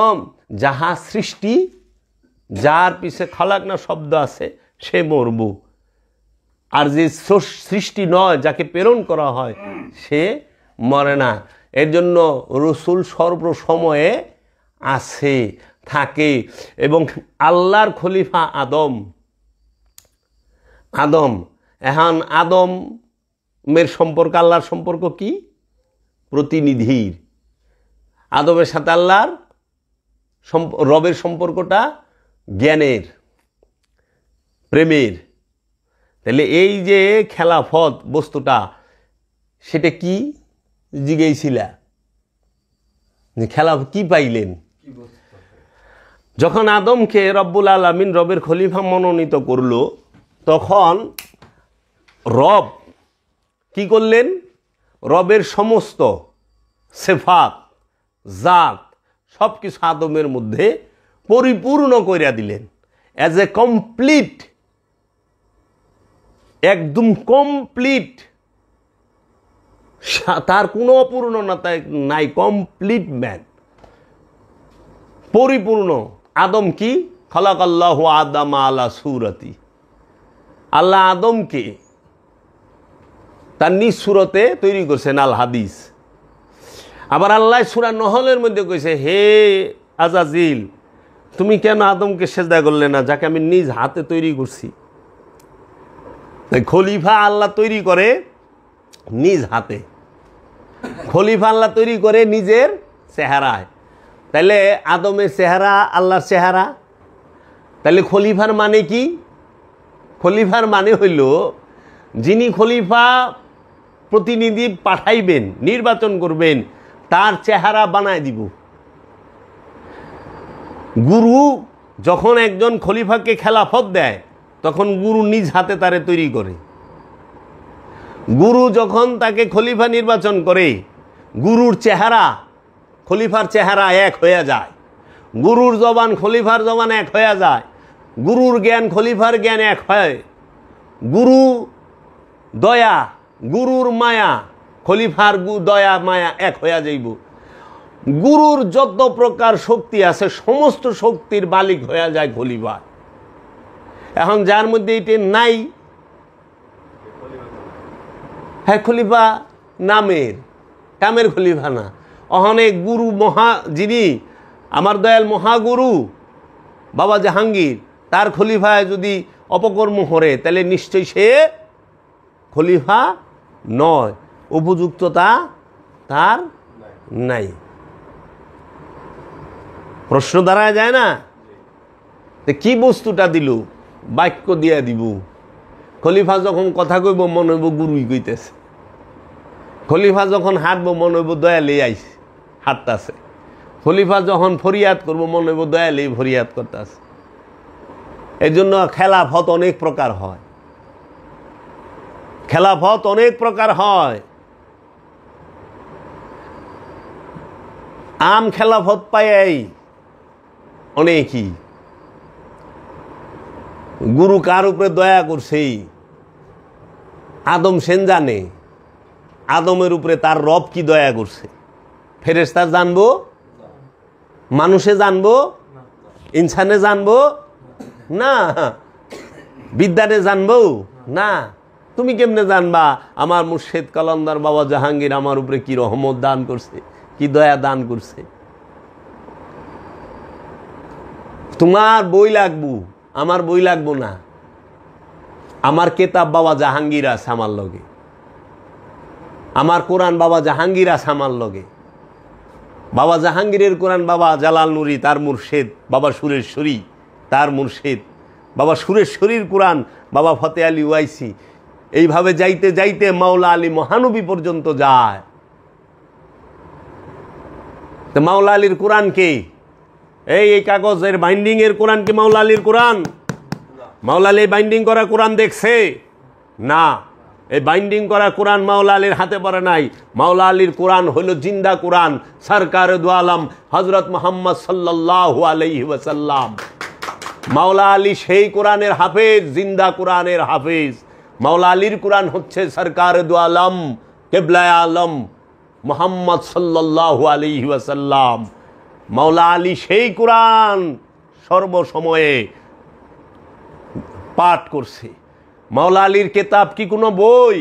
Speaker 1: যাহা সৃষ্টি, যার পিছে খালাক না শব্দ আছে, সে মরব। আর যে সৃষ্টি নয়, যাকে প্রেরণ করা হয়, সে মরে না। এর জন্য রসুল সর্বসময়ে আছে, থাকে। এবং আল্লাহর খলিফা আদম, আদম এখন আদমের সম্পর্ক আল্লাহর সম্পর্ক কি? প্রতিনিধির। আদমের সাথে আল্লাহর রবের সম্পর্কটা জ্ঞানের, প্রেমের। তাহলে এই যে খেলাফত বস্তুটা, সেটা কি জিজ্ঞেসিলা? খেলা কি পাইলেন? যখন আদমকে রব্বুল আলামিন রবের খলিফা মনোনীত করলো, তখন রব কি করলেন? রবের সমস্ত সেফাত, জাত, সব কিছু আদমের মধ্যে পরিপূর্ণ কইরা দিলেন। অ্যাজ এ কমপ্লিট, একদম কমপ্লিট, তার কোনো অপূর্ণতা নাই, কমপ্লিট ম্যান, পরিপূর্ণ। আদম কি? খালাকাল্লাহু আদম আলা সূরাতি, আল্লাহ আদমকে তার নিজ সুরতে তৈরি করছেন। আল হাদিস। আবার আল্লাহ সূরা নহলের মধ্যে কইছে, হে আজাজিল, তুমি কেন আদমকে সেজদা করলে না, যাকে আমি নিজ হাতে তৈরি করছি? খলিফা আল্লাহ তৈরি করে নিজ হাতে, খলিফা আল্লাহ তৈরি করে নিজের চেহারায়। তাইলে আদমের চেহারা আল্লাহর চেহারা। তাহলে খলিফার মানে কি? খলিফার মানে হইল, যিনি খলিফা প্রতিনিধি পাঠাইবেন, নির্বাচন করবেন, তার চেহারা বানায় দিব। গুরু যখন একজন খলিফাকে খেলাফত দেয়, তখন গুরু নিজ হাতে তারে তৈরি করে। গুরু যখন তাকে খলিফা নির্বাচন করে, গুরুর চেহারা খলিফার চেহারা এক হয়ে যায়। গুরুর জবান খলিফার জবান এক হয়ে যায়। গুরুর জ্ঞান খলিফার জ্ঞান এক হয়। গুরু দয়া, গুরুর মায়া, খলিফার দয়া মায়া এক হয়ে যাইব। গুরুর যত প্রকার শক্তি আছে, সমস্ত শক্তির মালিক হয়ে যায় খলিফা। এখন যার মধ্যে এটি নাই, হ্যাঁ খলিফা নামের, কামের খলিফা না। অনেক গুরু মহা, যিনি আমার দয়াল মহাগুরু বাবা জাহাঙ্গীর, তার খলিফায় যদি অপকর্ম করে, তাহলে নিশ্চয়ই সে খলিফা নয়, উপযুক্ততা তার নাই। প্রশ্ন দাঁড়ায় যায় না? কি বস্তুটা দিল? বাক্য দিয়া দিব। খলিফা যখন কথা কইব, মনে হইব গুরুই কইতেছে। খলিফা যখন হাঁটবো, মনে হইব দয়ালেই আইছে, হাঁটতেছে। খলিফা যখন ফরিয়াদ করব, মনে হইব দয়ালেই ফরিয়াদ করতেছে। এই জন্য খেলাফত অনেক প্রকার হয়, খেলাফত অনেক প্রকার হয়। আম খেলাফত পাই অনেকই। গুরু কার উপরে দয়া করছে আদম সেন জানে। আদমের উপরে তার রব কি দয়া করছে, ফেরেশতা জানবো? মানুষে জানবো? ইনসানে জানবো না? বিদ্যানে জানবো না? তুমি কেমনে জানবা আমার মুর্শিদ কালান্দার বাবা জাহাঙ্গীর আমার উপরে কি রহমত দান করছে, কি দয়া দান করছে? তোমার বই লাগবো, আমার বই লাগবো না। আমার কেতাব বাবা জাহাঙ্গীর আছে আমার লগে, আমার কোরআন বাবা জাহাঙ্গীর আছে আমার লগে। বাবা জাহাঙ্গীরের কোরআন বাবা জালাল নুরি তার মুর্শেদ, বাবা সুরেশ্বরী তার মুর্শেদ, বাবা সুরেশ্বরীর কোরআন বাবা ফতে আলী ওয়াইসি। এইভাবে যাইতে যাইতে মাওলা আলী মহানবী পর্যন্ত যায়। তো মাওলা আলীর কোরআন কে? এই কাগজের বাইন্ডিং এর কোরআন কি মাওলা আলীর কোরআন? মাওলা আলী বাইন্ডিং করা কোরআন দেখছে না। এই বাইন্ডিং করা কোরআন মাওলা আলীর হাতে পড়ে নাই। মাওলা আলীর কোরআন হইল জিন্দা কোরআন, সরকার দু আলম হযরত মুহাম্মদ সাল্লাল্লাহু আলাইহি ওয়াসাল্লাম। মাওলা আলী সেই কোরআনের হাফেজ, জিন্দা কোরআনের হাফেজ। মাওলা আলীর কোরআন হচ্ছে সরকার দু আলম কিবলা আলম মুহাম্মদ সাল্লাল্লাহু আলাইহি ওয়াসাল্লাম। মাওলা আলী সেই কোরআন সর্বসময়ে পাঠ করছে। মাওলা আলীর কিতাব কি কোনো বই?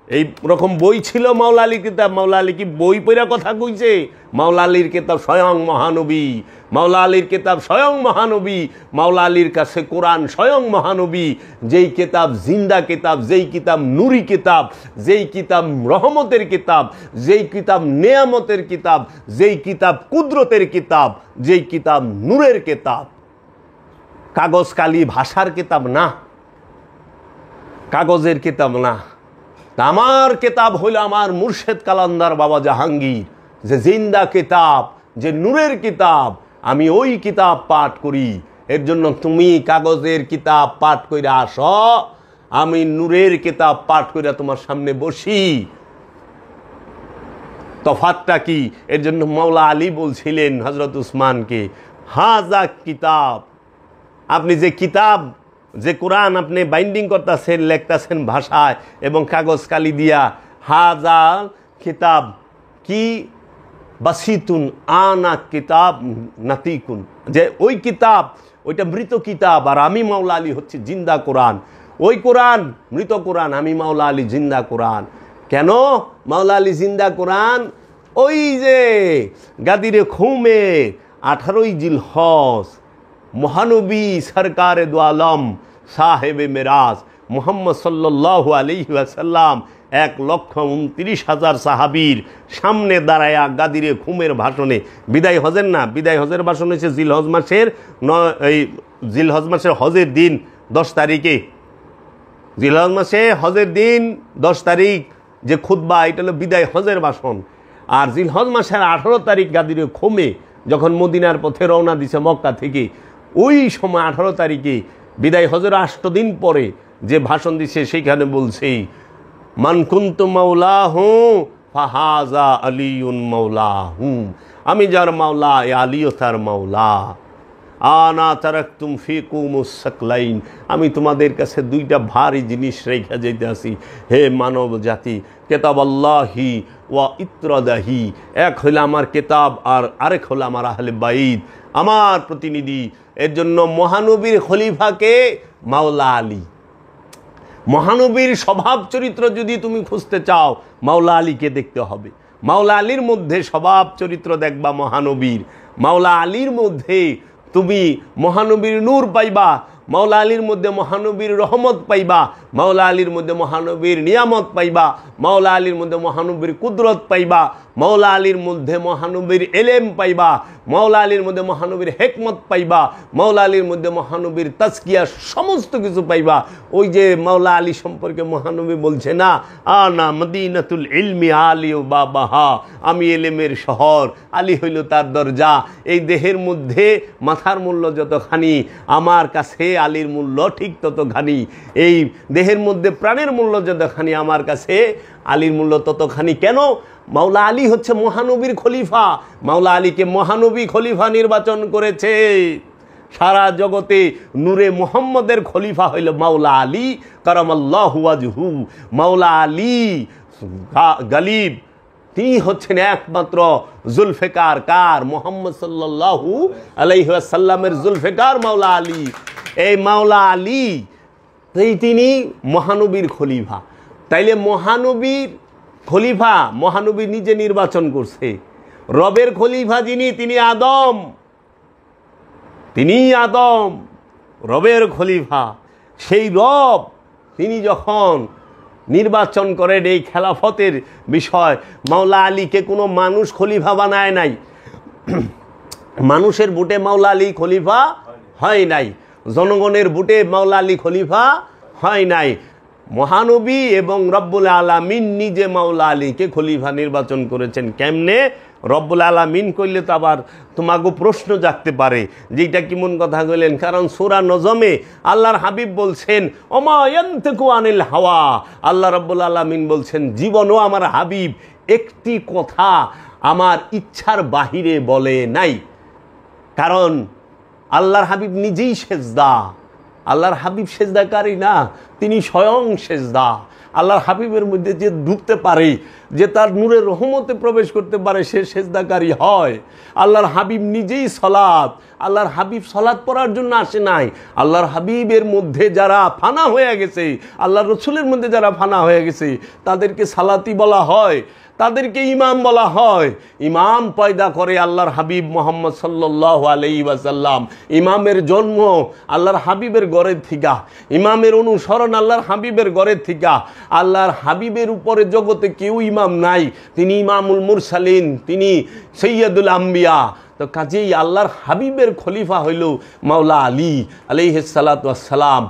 Speaker 1: এই রকম বই ছিল মাওলা আলীর কিতাব? মাওলা আলী কি বই পড়া কথা কইছে? মাওলা আলীর কিতাব স্বয়ং মহানবী। মাওলা আলীর কিতাব স্বয়ং মহানবী। মাওলা আলীর কাছে কোরআন স্বয়ং মহানবী। যেই কিতাব জিন্দা কিতাব, যেই কিতাব নুরি কিতাব, যেই কিতাব রহমতের কিতাব, যেই কিতাব নেয়ামতের কিতাব, যেই কিতাব কুদরতের কিতাব, যেই কিতাব নূরের কিতাব। কাগজ কালি ভাষার কিতাব না, কাগজের কিতাব না। আমার কিতাব হইল আমার মুর্শেদ কালান্দার বাবা জাহাঙ্গীর, যে জিন্দা কিতাব, যে নূরের কিতাব। আমি ওই কিতাব পাঠ করি। এর জন্য তুমি কাগজের কিতাব পাঠ করে আসো, আমি নূরের কিতাব পাঠ করে তোমার সামনে বসি। তফাতটা কি? এর জন্য মাওলা আলী বলছিলেন হযরত উসমানকে, হাজা কিতাব, আপনি যে কিতাব, যে কোরআন আপনি বাইন্ডিং করতেছেন, লেখতেছেন ভাষায় এবং কাগজ কালি দিয়া, হাজা কিতাব কি বাসিতুন আনা কিতাব নাতিকুন, যে ওই কিতাব ওইটা মৃত কিতাব, আর আমি মাওলা আলী হচ্ছে জিন্দা কোরআন। ওই কোরআন মৃত কোরআন, আমি মাওলা আলী জিন্দা কোরআন। কেন মাওলা আলী জিন্দা কোরআন? ওই যে গাদিরে খুমে 18ই জিলহজ মহানবী সরকারে দু আলম সাহেবে মেরাজ মুহাম্মদ সাল্লাল্লাহু আলাইহি ওয়াসাল্লাম 1,29,000 সাহাবীর সামনে দাঁড়ায়া গাদিরে খুমের ভাষণে, বিদায় হজের না, বিদায় হজের ভাষণ হয়েছে জিলহজ মাসের জিলহজ মাসের হজের দিন 10 তারিখে। জিলহজ মাসে হজের দিন 10 তারিখ যে খুতবা, এটা হলো বিদায় হজের ভাষণ। আর জিলহজ মাসের 18 তারিখ গাদিরে খুমে যখন মদিনার পথে রওনা দিছে মক্কা থেকে, ওই সময় 18 তারিখে বিদায় হজের 8 দিন পরে যে ভাষণ দিছে, সেইখানে বলছে মান কুনতু মাওলাহু ফাহাজা আলিউন মাওলাহু, আমি যার মাওলা এ আলীও তার মাওলা। আনা তারাকতুম ফিকুমুস সাকলাইন, আমি তোমাদের কাছে দুইটা ভারী জিনিস রেখে যেতে আসি হে মানব জাতি, কিতাব আল্লাহি ওয়া ইত্রাদাহি, এক হইল আমার কিতাব আর আরেক হলো আমার আহলে বাইত, আমার প্রতিনিধি। এর জন্য মহানবীর খলিফাকে মাওলা আলী। মহানবীর স্বভাব চরিত্র যদি তুমি খুঁজতে চাও, মাওলা আলীকে দেখতে হবে। মাওলা আলীর মধ্যে স্বভাব চরিত্র দেখবা মহানবীর। মাওলা আলীর মধ্যে তুমি মহানবীর নূর পাইবা, মাওলা আলীর মধ্যে মহানবীর রহমত পাইবা, মাওলা আলীর মধ্যে মহানবীর নিয়ামত পাইবা, মাওলা আলীর মধ্যে মহানবীর কুদরত পাইবা, মাওলা আলীর মধ্যে মহানবীর এলেম পাইবা, মাওলা আলীর মধ্যে মহানবীর হেকমত পাইবা, মাওলা আলীর মধ্যে মহানবীর তাজকিয়া, সমস্ত কিছু পাইবা। ওই যে মাওলা আলী সম্পর্কে মহানবী বলছে না, আনা মদিনাতুল ইলমি আলী ও বাবাহা, আমি এলেমের শহর, আলী হইল তার দরজা। এই দেহের মধ্যে মাথার মূল্য যতখানি, আমার কাছে আলীর মূল্য ঠিক ততখানি। এই দেহের মধ্যে প্রাণের মূল্য যতখানি, আমার কাছে আলীর মূল্য ততখানি। কেন? মাওলা আলী হচ্ছে মহানবীর খলিফা। মাওলা আলীকে মহানবী খলিফা নির্বাচন করেছে। সারা জগতে নূরে মুহাম্মদের খলিফা হইল মাওলা আলী কারামাল্লাহু ওয়াজহু। মাওলা আলী গালিব, তিনি হচ্ছেন একমাত্র জুলফিকার কার? মুহাম্মদ সাল্লাল্লাহু আলাইহি ওয়াসাল্লামের জুলফিকার মাওলা আলী। এই মাওলা আলী তিনি মহানবীর খলিফা। তাইলে মহানবীর খলিফা মহানবী নিজে নির্বাচন করছে। রবের খলিফা যিনি, তিনি আদম। তিনিই আদম, রবের খলিফা। সেই রব তিনি যখন নির্বাচন করেন এই খেলাফতের বিষয়, মাওলা আলীকে কোনো মানুষ খলিফা বানায় নাই, মানুষের ভোটে মাওলা আলী খলিফা হয় নাই, জনগণের ভোটে মাওলা আলী খলিফা হয় নাই। মহানবী এবং রব্বুল আলামিন নিজে মাওলা আলীকে খলিফা নির্বাচন করেছেন। কেমনে? রব্বুল আলামিন করলে তো আবার তোমাকে প্রশ্ন জাগতে পারে যে এটা কেমন কথা কইলেন। কারণ সূরা নজমে আল্লাহর হাবিব বলছেন ওমা ইয়ানতিকু আনিল হাওয়া, আল্লাহ রব্বুল আলামিন বলছেন জীবনও আমার হাবিব একটি কথা আমার ইচ্ছার বাহিরে বলে নাই। কারণ আল্লাহর হাবিব নিজেই সেজদা, আল্লাহর হাবিব সেজদাকারী না, তিনি স্বয়ং সেজদা। আল্লাহর হাবিবের মধ্যে যে ঢুকতে পারে, যে তার নূরের রহমতে প্রবেশ করতে পারে, সে সেজদাকারী হয়। আল্লাহর হাবিব নিজেই সলাত, আল্লাহর হাবিব সলাত পড়ার জন্য আসে নাই। আল্লাহর হাবিবের মধ্যে যারা ফানা হয়ে গেছে, আল্লাহর রসুলের মধ্যে যারা ফানা হয়ে গেছে, তাদেরকে সালাতি বলা হয়, তাদেরকে ইমাম বলা হয়। ইমাম পয়দা করে আল্লাহর হাবিব মোহাম্মদ সাল্লাল্লাহু আলাইহি ওয়াসাল্লাম। ইমামের জন্ম আল্লাহর হাবিবের ঘরের থিকা, ইমামের অনুসরণ আল্লাহর হাবিবের ঘরের থিকা। আল্লাহর হাবিবের উপরে জগতে কেউ ইমাম নাই, তিনি ইমামুল মুরসালিন, তিনি সৈয়দুল আম্বিয়া। তো কাজেই আল্লাহর হাবিবের খলিফা হইল মাওলা আলী আলাইহিস সালাতু ওয়াস সালাম।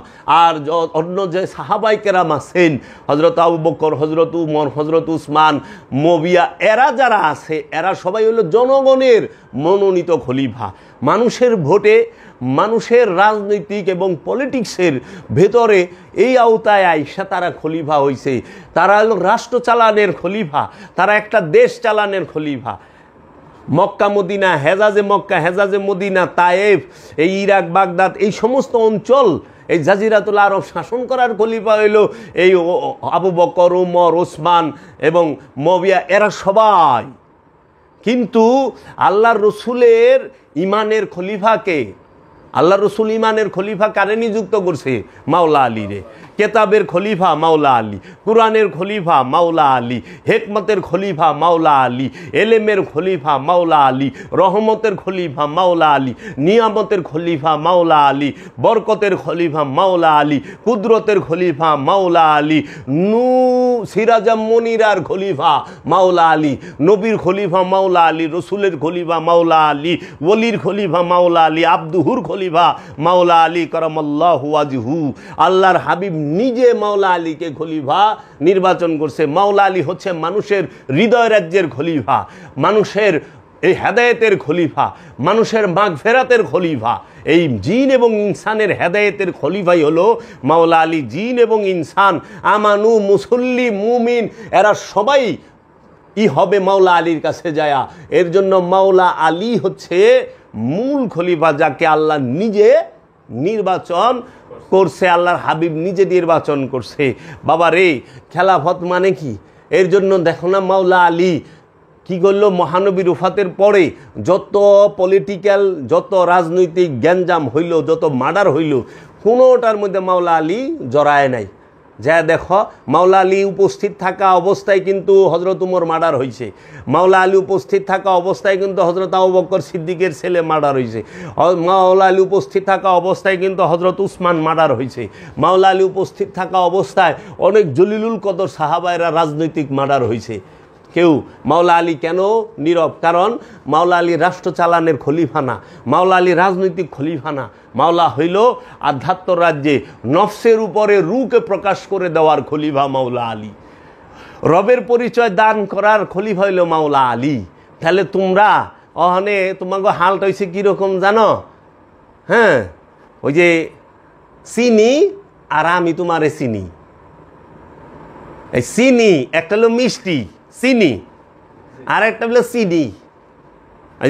Speaker 1: আর অন্য যে সাহাবায়ে কেরাম আছেন, হযরত আবু বকর, হযরত উমর, হযরত উসমান, মুয়াবিয়া, এরা যারা আছে এরা সবাই হলো জনগণের মনোনীত খলিফা। মানুষের ভোটে, মানুষের রাজনৈতিক এবং পলিটিক্সের ভেতরে এই আওতায় আইসা তারা খলিফা হইছে। তারা হলো রাষ্ট্র চালানের খলিফা, তারা একটা দেশ চালানের খলিফা। Mecca Medina, হেজাজে Mecca, হেজাজে Medina, Taif, এই ইরাক, বাগদাদ, এই সমস্ত অঞ্চল, এই জাজিরাতুল আরব শাসন করার খলিফা হইল এই আবু বকর, উমর, ওসমান এবং মুয়াবিয়া, এরা সবাই। কিন্তু আল্লাহর রসুলের ইমানের খলিফাকে, আল্লাহ রসুল ইমানের খলিফা কারে নিযুক্ত করছে? মাওলা আলী রে। কেতাবের খলিফা মাওলা আলী, কুরআনের খলিফা মাওলা আলী, হেকমতের খলিফা মাওলা আলী, এলেমের খলিফা মাওলা আলী, রহমতের খলিফা মাওলা আলী, নিয়ামতের খলিফা মাওলা আলী, বরকতের খলিফা মাওলা আলী, কুদরতের খলিফা মাওলা আলী, সিরাজাম মনিরার খলিফা মাওলা আলী, নবীর খলিফা মাওলা আলী, রসুলের খলিফা মাওলা আলী, ওলির খলিফা মাওলা আলী, আব্দুহুর খলিফা মাওলা আলী কারামাল্লাহু ওয়াজহু। আল্লাহর হাবিব নিজে মাওলা আলীকে খলিফা নির্বাচন করছে। মাওলা আলী হচ্ছে মানুষের হৃদয় রাজ্যের খলিফা, মানুষের এই হেদায়েতের খলিফা, মানুষের মাগফিরাতের খলিফা। এই জিন এবং ইনসানের হেদায়েতের খলিফাই হলো মাওলা আলী। জিন এবং ইনসান, আমানু, মুসল্লি, মুমিন, এরা সবাই হবে মাওলা আলীর কাছে যায়া। এর জন্য মাওলা আলী হচ্ছে মূল খলিফা, যাকে আল্লাহ নিজে নির্বাচন করছে, আল্লাহর হাবিব নিজে নির্বাচন করছে। বাবা রে, খেলাফত মানে কি? এর জন্য দেখো না মাওলা আলী কি করলো, মহানবীর ওফাতের পরে যত পলিটিক্যাল, যত রাজনৈতিক গ্যাঞ্জাম হইল, যত মার্ডার হইল, কোনোটার মধ্যে মাওলা আলী জড়ায় নাই। যা দেখো, মাওলা আলী উপস্থিত থাকা অবস্থায় কিন্তু হজরত উমর মার্ডার হয়েছে, মাওলা আলী উপস্থিত থাকা অবস্থায় কিন্তু হজরত আবু বকর সিদ্দিকের ছেলে মার্ডার হয়েছে, মাওলা আলী উপস্থিত থাকা অবস্থায় কিন্তু হজরত উসমান মার্ডার হয়েছে, মাওলা আলী উপস্থিত থাকা অবস্থায় অনেক জলিলুল কদর সাহাবায়রা রাজনৈতিক মার্ডার হয়েছে। কেউ মাওলা আলী কেন নীরব? কারণ মাওলা আলী রাষ্ট্র চালানের খলিফা না, মাওলা আলী রাজনৈতিক খলিফা না। মাওলা হইল আধ্যাত্ম রাজ্যে নফসের উপরে রূকে প্রকাশ করে দেওয়ার খলিফা মাওলা আলী। রবের পরিচয় দান করার খলিফা হইল মাওলা আলী। তাহলে তোমরা ওখানে তোমাকে হালটা হয়েছে কীরকম জানো? হ্যাঁ, ওই যে চিনি আর আমি তোমারে চিনি। এই চিনি একটা হলো মিষ্টি চিনি, আর একটা হলো চিনি।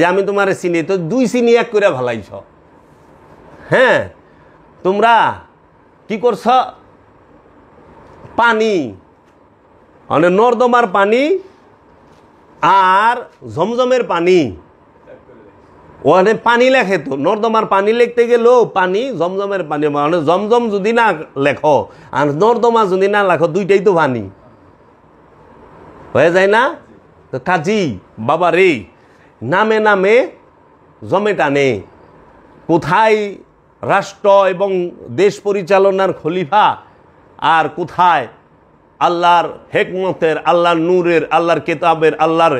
Speaker 1: আমি তোমার চিনি, তো দুই চিনি এক করে ভালাইছ। হ্যাঁ, তোমরা কি করছ? পানি, মানে নর্দমার পানি আর জমজমের পানি, ওখানে পানি লেখে তো, নর্দমার পানি লিখতে গেলেও পানি, জমজমের পানি, মানে জমজম যদি না লেখো আর নর্দমা যদি না লেখো, দুইটাই তো পানি হয়ে যায় না? তো কাজী বাবা রে, নামে নামে জমে টানে। কোথায় রাষ্ট্র এবং দেশ পরিচালনার খলিফা, আর কোথায় আল্লাহর হেকমতের, আল্লাহর নূরের, আল্লাহর কেতাবের, আল্লাহর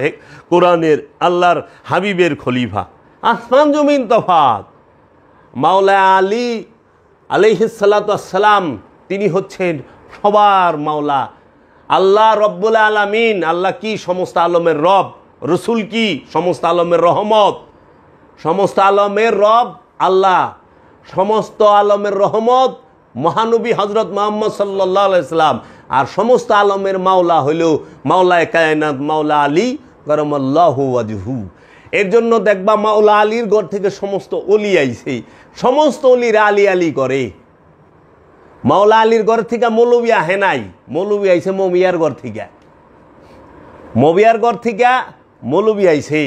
Speaker 1: কোরআনের, আল্লাহর হাবিবের খলিফা। আসমান জমিন তফাৎ। মাওলা আলী আলাইহিস সালাতু ওয়াস সালাম তিনি হচ্ছেন সবার মাওলা। আল্লাহ রব্বুল আলামিন, আল্লাহ কি সমস্ত আলমের রব, রসুল কি সমস্ত আলমের রহমত। সমস্ত আলমের রব আল্লাহ, সমস্ত আলমের রহমত মহানবী হজরত মুহাম্মদ সাল্লাল্লাহু আলাইহি সাল্লাম, আর সমস্ত আলমের মাওলা হইল মাওলায়ে কায়নাত মাওলা আলী কারামাল্লাহু ওয়াজহু। এর জন্য দেখবা মাওলা আলীর ঘর থেকে সমস্ত অলি আইছে, সমস্ত অলিরা আলী আলী করে। মাওলা আলীর ঘর থেকে মৌলবী আহে নাই, মৌলবী আইছে মমিয়ার ঘর থেকে, মবিয়ার ঘর থেকে মৌলবী আইছে,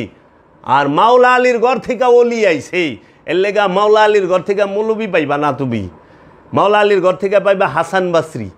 Speaker 1: আর মাওলা আলীর ঘর থেকে অলি আইছে। এর লেগা মাওলা আলীর ঘর থেকে মৌলবী পাইবা না তুমি, মাওলা আলীর ঘর থেকে পাইবা হাসান বাসরি,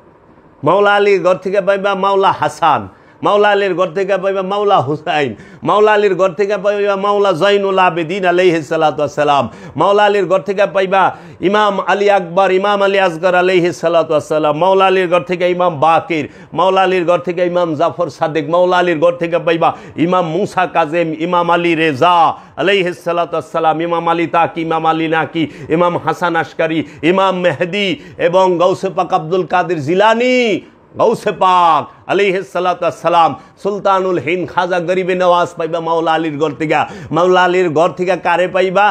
Speaker 1: মাওলা আলীর ঘর থেকে পাইবা মাওলা হাসান, মাওলা আলীর ঘর থেকে পাইবা মাওলা হুসাইন, মাওলা আলীর ঘর থেকে পাইবা মাওলা জৈনুল আবেদিন আলাইহিস সালাতু ওয়াস সালাম, মাওলা আলীর ঘর থেকে পাইবা ইমাম আলী আকবর, ইমাম আলী আসগর আলাইহিস সালাতু ওয়াস সালাম, মাওলা আলীর ঘর থেকে ইমাম বাকির, মাওলা আলীর ঘর থেকে ইমাম জাফর সাদেক, মাওলা আলীর ঘর থেকে পাইবা ইমাম মুসা কাজেম, ইমাম আলী রেজা আলাইহিস সালাতু ওয়াস সালাম, ইমাম আলী তাকি, ইমাম আলী নাকি, ইমাম হাসান আশকারি, ইমাম মেহদি এবং গৌসে পাক আব্দুল কাদের জিলানি, গৌসে পাক আলাইহিস সালাতু ওয়াস সালাম, সুলতানুল হিন্দ খাজা গরিবে নওয়াজ পাইবা মাওলা আলীর ঘর থেকে। মাওলা আলীর ঘর থেকে কারে পাইবা?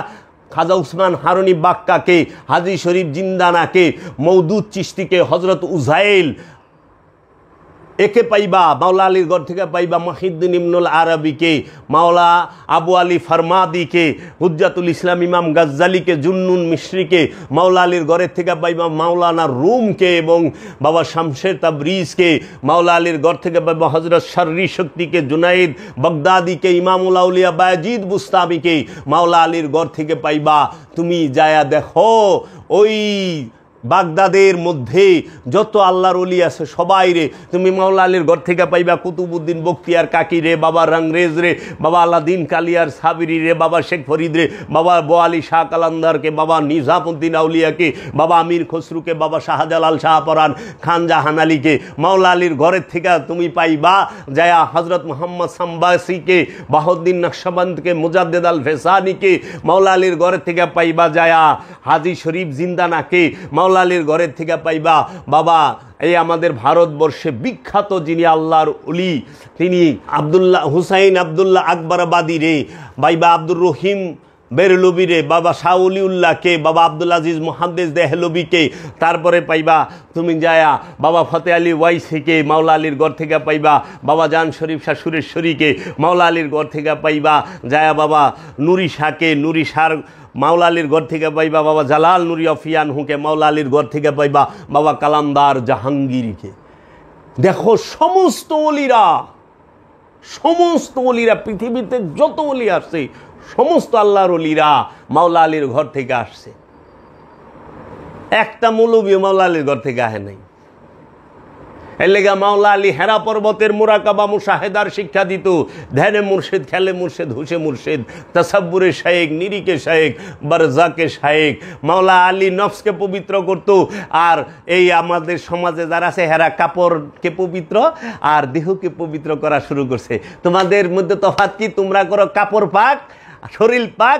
Speaker 1: খাজা উসমান হারুনি বাক্কাকে, হাজি শরীফ জিন্দানাকে, মওদুদ চিশতিকে, হজরত উজাইল একে পাইবা। মাওলা আলীর ঘর থেকে পাইবা মহিউদ্দিন ইবনুল আরবিকে, মাওলা আবু আলী ফরমাদিকে, হুজ্জাতুল ইসলাম ইমাম গাজ্জালিকে, জুন্নুন মিশরিকে। মাওলা আলীর ঘরের থেকে পাইবা মাওলানা রুমকে এবং বাবা শামসের তাবরিজকে। মাওলা আলীর ঘর থেকে পাইবা হজরত শর্রি শক্তিকে, জুনাইদ বাগদাদিকে, ইমামুল আউলিয়া বায়েজিদ বুস্তামিকে। মাওলা আলীর ঘর থেকে পাইবা তুমি যায়া দেখো ওই বাগদাদের মধ্যে যত আল্লাহর ওলি আছে সবাই রে তুমি মাওলা আলীর ঘর থেকে পাইবা। কুতুবুদ্দিন বখতিয়ার কাকি রে, বাবা রংরেজ রে, বাবা আলাদিন কালিয়ার সাবিরি রে, বাবা শেখ ফরিদ রে, বাবা বোয়ালি শাহ কালান্দারকে, বাবা নিজামুদ্দিন আউলিয়াকে, বাবা আমির খসরুকে, বাবা শাহজালাল শাহপরান, খান জাহান আলীকে। মাওলা আলীর ঘরের থেকে তুমি পাইবা যায়া হজরত মোহাম্মদ সাম্বাসিকে, বাহাউদ্দিন নকশবন্দকে, মুজাদ্দেদ আল ফেসানিকে। মাওলা আলীর ঘরের থেকে পাইবা যায়া হাজি শরীফ জিন্দানাকে। মাওলা আলীর ঘরের থেকে পাইবা বাবা এই আমাদের ভারতবর্ষে বিখ্যাত যিনি আল্লাহর ওলি, তিনি আব্দুল্লাহ হুসাইন আব্দুল্লাহ আকবরাবাদী রে, বাইবা আব্দুর রহিম বেরলবি রে, বাবা শাহউলিউল্লাহকে, বাবা আব্দুল আজিজ মুহাদ্দিস দেহলবিকে। তারপরে পাইবা তুমি যায়া বাবা ফতে আলী ওয়াইসিকে। মাওলা আলীর ঘর থেকে পাইবা বাবা জান শরীফ শাহ সুরেশ্বরীকে। মাওলা আলীর ঘর থেকে পাইবা যায়া বাবা নুরি শাহকে, নুরি শাহ। মাওলা আলীর ঘর থেকে পাইবা বাবা জালাল নুরি অফিয়ান হুকে। মাওলা আলীর ঘর থেকে পাইবা বাবা কালামদার জাহাঙ্গীরকে। দেখো সমস্ত অলিরা পৃথিবীতে যত অলি আসছে সমস্ত আল্লাহর অলিরা মাওলা আলীর ঘর থেকে আসছে। একটা মৌলবী মাওলা আলীর ঘর থেকে আহে নাই। এর লেগা মাওলা আলী হেরা পর্বতের মুরাকাবা মুশাহেদার শিক্ষা দিত। ধ্যানে মুর্শিদ, খেলে মুর্শিদ, হুশে মুর্শিদ, তাসাব্বুরে শায়েক, নিরিকে শায়েক, বারজাকে শায়েক। মাওলা আলী নফসকে পবিত্র করত। আর এই আমাদের সমাজে যারা আছে হেরা কাপড়কে পবিত্র আর দেহকে পবিত্র করা শুরু করছে। তোমাদের মধ্যে তফাৎ কি? তোমরা করো কাপড় পাক, শরীর পাক,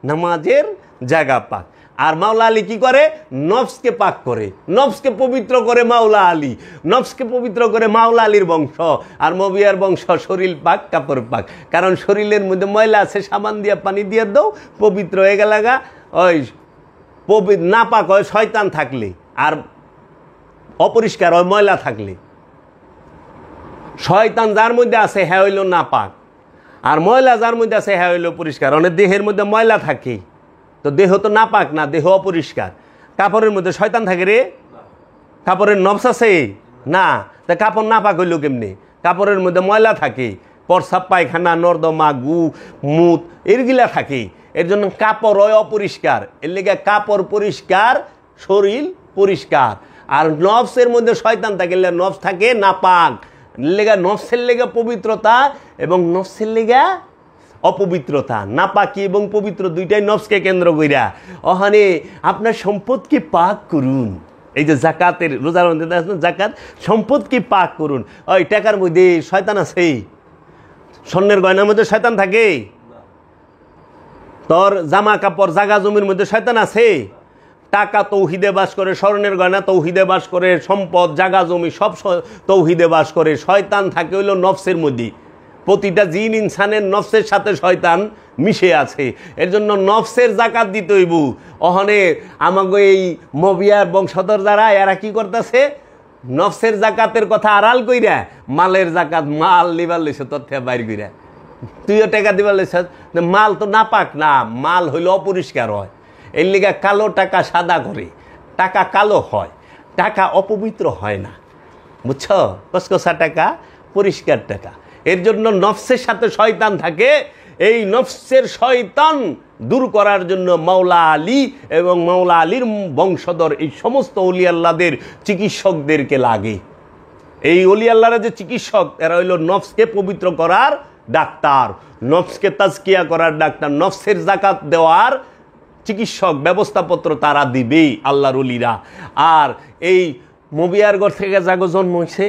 Speaker 1: নামাজের জায়গা পাক। আর মাওলা আলী কি করে? নফসকে পাক করে, নফসকে পবিত্র করে মাওলা আলী, নফসকে পবিত্র করে মাওলা আলীর বংশ। আর মবিয়ার বংশ শরীর পাক, কাপড় পাক। কারণ শরীরের মধ্যে ময়লা আছে, সাবান দিয়া পানি দিয়ে দাও, পবিত্র হয়ে গেলাগা। ওই না পাক হয় শয়তান থাকলে, আর অপরিষ্কার হয় ময়লা থাকলে। শয়তান যার মধ্যে আছে হ্যাঁ হইল না পাক, আর ময়লা যার মধ্যে আছে হ্যাঁ হইল পরিষ্কার। অনেক দেহের মধ্যে ময়লা থাকে তো দেহ তো না পাক না, দেহ অপরিষ্কার। কাপড়ের মধ্যে শয়তান থাকে রে? কাপড়ের নফস আছে না, তা কাপড় না পাক হইল কেমনি? কাপড়ের মধ্যে ময়লা থাকে, প্রস্রাব পায়খানা নর্দমা গু মুত এরগুলা থাকে। এর জন্য কাপড় হয় অপরিষ্কার। এর লেগে কাপড় পরিষ্কার, শরীর পরিষ্কার। আর নফসের মধ্যে শয়তান থাকে, নফস থাকে না পাক। লেগা নফসের লেগে পবিত্রতা এবং নফসের লেগা অপবিত্রতা, নাপাকি এবং পবিত্র দুইটাই নফসকে কেন্দ্র কইরা। ওখানে আপনার সম্পদকে পাক করুন। এই যে জাকাতের, রোজার মধ্যে জাকাত, সম্পদকে পাক করুন। ওই টাকার মধ্যে শয়তান আছে? স্বর্ণের গয়নার মধ্যে শয়তান থাকে? তোর জামা কাপড় জাগা জমির মধ্যে শয়তান আছে? টাকা তৌহিদে বাস করে, স্বর্ণের গয়না তৌহিদে বাস করে, সম্পদ জাগা জমি সব তৌহিদে বাস করে। শয়তান থাকে হইল নফসের মধ্যে। প্রতিটা জিন ইনসানের নফসের সাথে শয়তান মিশে আছে। এর জন্য নফসের জাকাত দিতে হইব। ওখানে আমাকে এই মবিয়ার বংশধর যারা, এরা কি করতেছে? নফসের জাকাতের কথা আড়াল কইরা মালের জাকাত, মাল লিবার লইছে তোর থেকে বাইর কইরা। তুইও টাকা দিবার লইছ, মাল তো নাপাক না, মাল হইলে অপরিষ্কার হয়। এর লিগা কালো টাকা সাদা করে, টাকা কালো হয়, টাকা অপবিত্র হয় না, বুঝছ? কসকসা টাকা পরিষ্কার টাকা। এর জন্য নফসের সাথে শয়তান থাকে। এই নফসের শয়তান দূর করার জন্য মাওলা আলী এবং মাওলা আলীর বংশধর এই সমস্ত ওলি আল্লাহদের চিকিৎসকদেরকে লাগে। এই ওলি আল্লাহরা যে চিকিৎসক, এরা হইল নফসকে পবিত্র করার ডাক্তার, নফসকে তাজকিয়া করার ডাক্তার, নফসের জাকাত দেওয়ার চিকিৎসক ব্যবস্থাপত্র তারা দিবেই আল্লাহর ওলিরা। আর এই মবিয়ার ঘর থেকে যাগো জন্ম হয়েছে,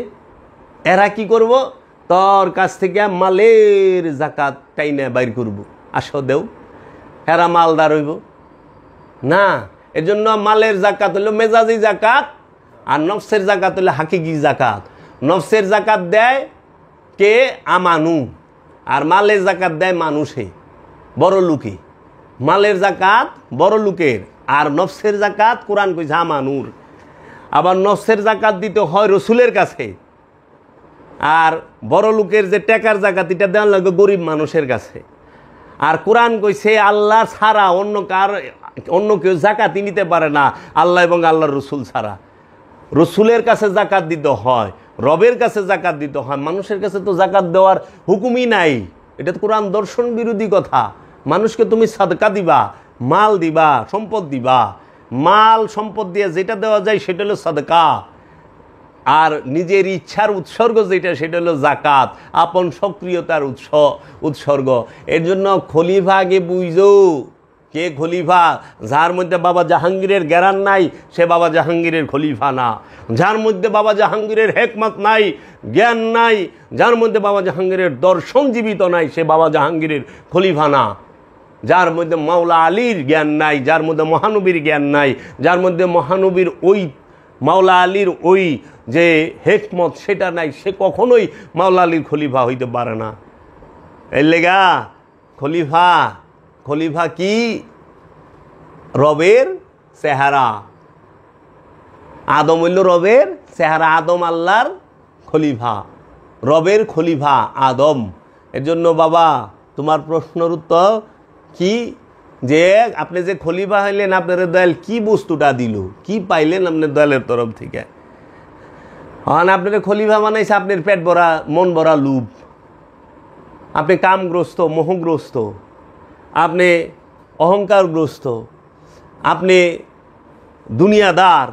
Speaker 1: এরা কি করব? তোর কাছ থেকে মালের জাকাত টাইনা বাইর করব, আসো দেও। এরা মালদার হইব না। এর জন্য মালের জাকাত হইল মেজাজি জাকাত, আর নফসের জাকাত হইল হাকিকি জাকাত। নফসের জাকাত দেয় কে? আমানু। আর মালের জাকাত দেয় মানুষে, বড় লোকে। মালের জাকাত বড় লোকের, আর নফসের জাকাত কোরআন কইছে আমানুর। আবার নফসের জাকাত দিতে হয় রসুলের কাছে, আর বড় লোকের যে টাকার জাকাত এটা দেওয়া লাগে গরিব মানুষের কাছে। আর কোরআন কইছে আল্লাহ ছাড়া অন্য কেউ জাকাতই নিতে পারে না, আল্লাহ এবং আল্লাহর রসুল ছাড়া। রসুলের কাছে জাকাত দিতে হয়, রবের কাছে জাকাত দিতে হয়, মানুষের কাছে তো জাকাত দেওয়ার হুকুমই নাই। এটা তো কোরআন দর্শন বিরোধী কথা। মানুষকে তুমি সাদকা দিবা, মাল দিবা, সম্পদ দিবা। মাল সম্পদ দিয়ে যেটা দেওয়া যায় সেটা হলো সাদকা, আর নিজের ইচ্ছার উৎসর্গ যেটা সেটা হলো জাকাত, আপন সক্রিয়তার উৎসর্গ। এর জন্য খলিফা আগে বুঝো কে খলিফা। যার মধ্যে বাবা জাহাঙ্গীরের জ্ঞান নাই সে বাবা জাহাঙ্গীরের খলিফা না। যার মধ্যে বাবা জাহাঙ্গীরের হেকমত নাই, জ্ঞান নাই, যার মধ্যে বাবা জাহাঙ্গীরের দর্শন জীবিত নাই, সে বাবা জাহাঙ্গীরের খলিফা না। যার মধ্যে মাওলা আলীর জ্ঞান নাই, যার মধ্যে মহানবীর জ্ঞান নাই, যার মধ্যে মহানবীর ওই মাওলা আলীর ওই যে হেকমত সেটা নাই, সে কখনোই মাওলা আলীর খলিফা হইতে পারে না। এর লেগা খলিফা কি? রবের চেহারা। আদম হইল রবের চেহারা, আদম আল্লাহর খলিফা, রবের খলিফা আদম। এর জন্য বাবা তোমার প্রশ্নের উত্তর কি, যে আপনি যে খলিফা হইলেন আপনার দয়াল কি বস্তুটা দিল, কি পাইলেন আপনার দয়ালের তরফ থেকে? হন আপনার খলিফা বানাইছে আপনার পেট ভরা মন ভরা লুভ, আপনি কামগ্রস্ত, মোহগ্রস্ত, আপনি অহংকারগ্রস্ত, আপনি দুনিয়াদার।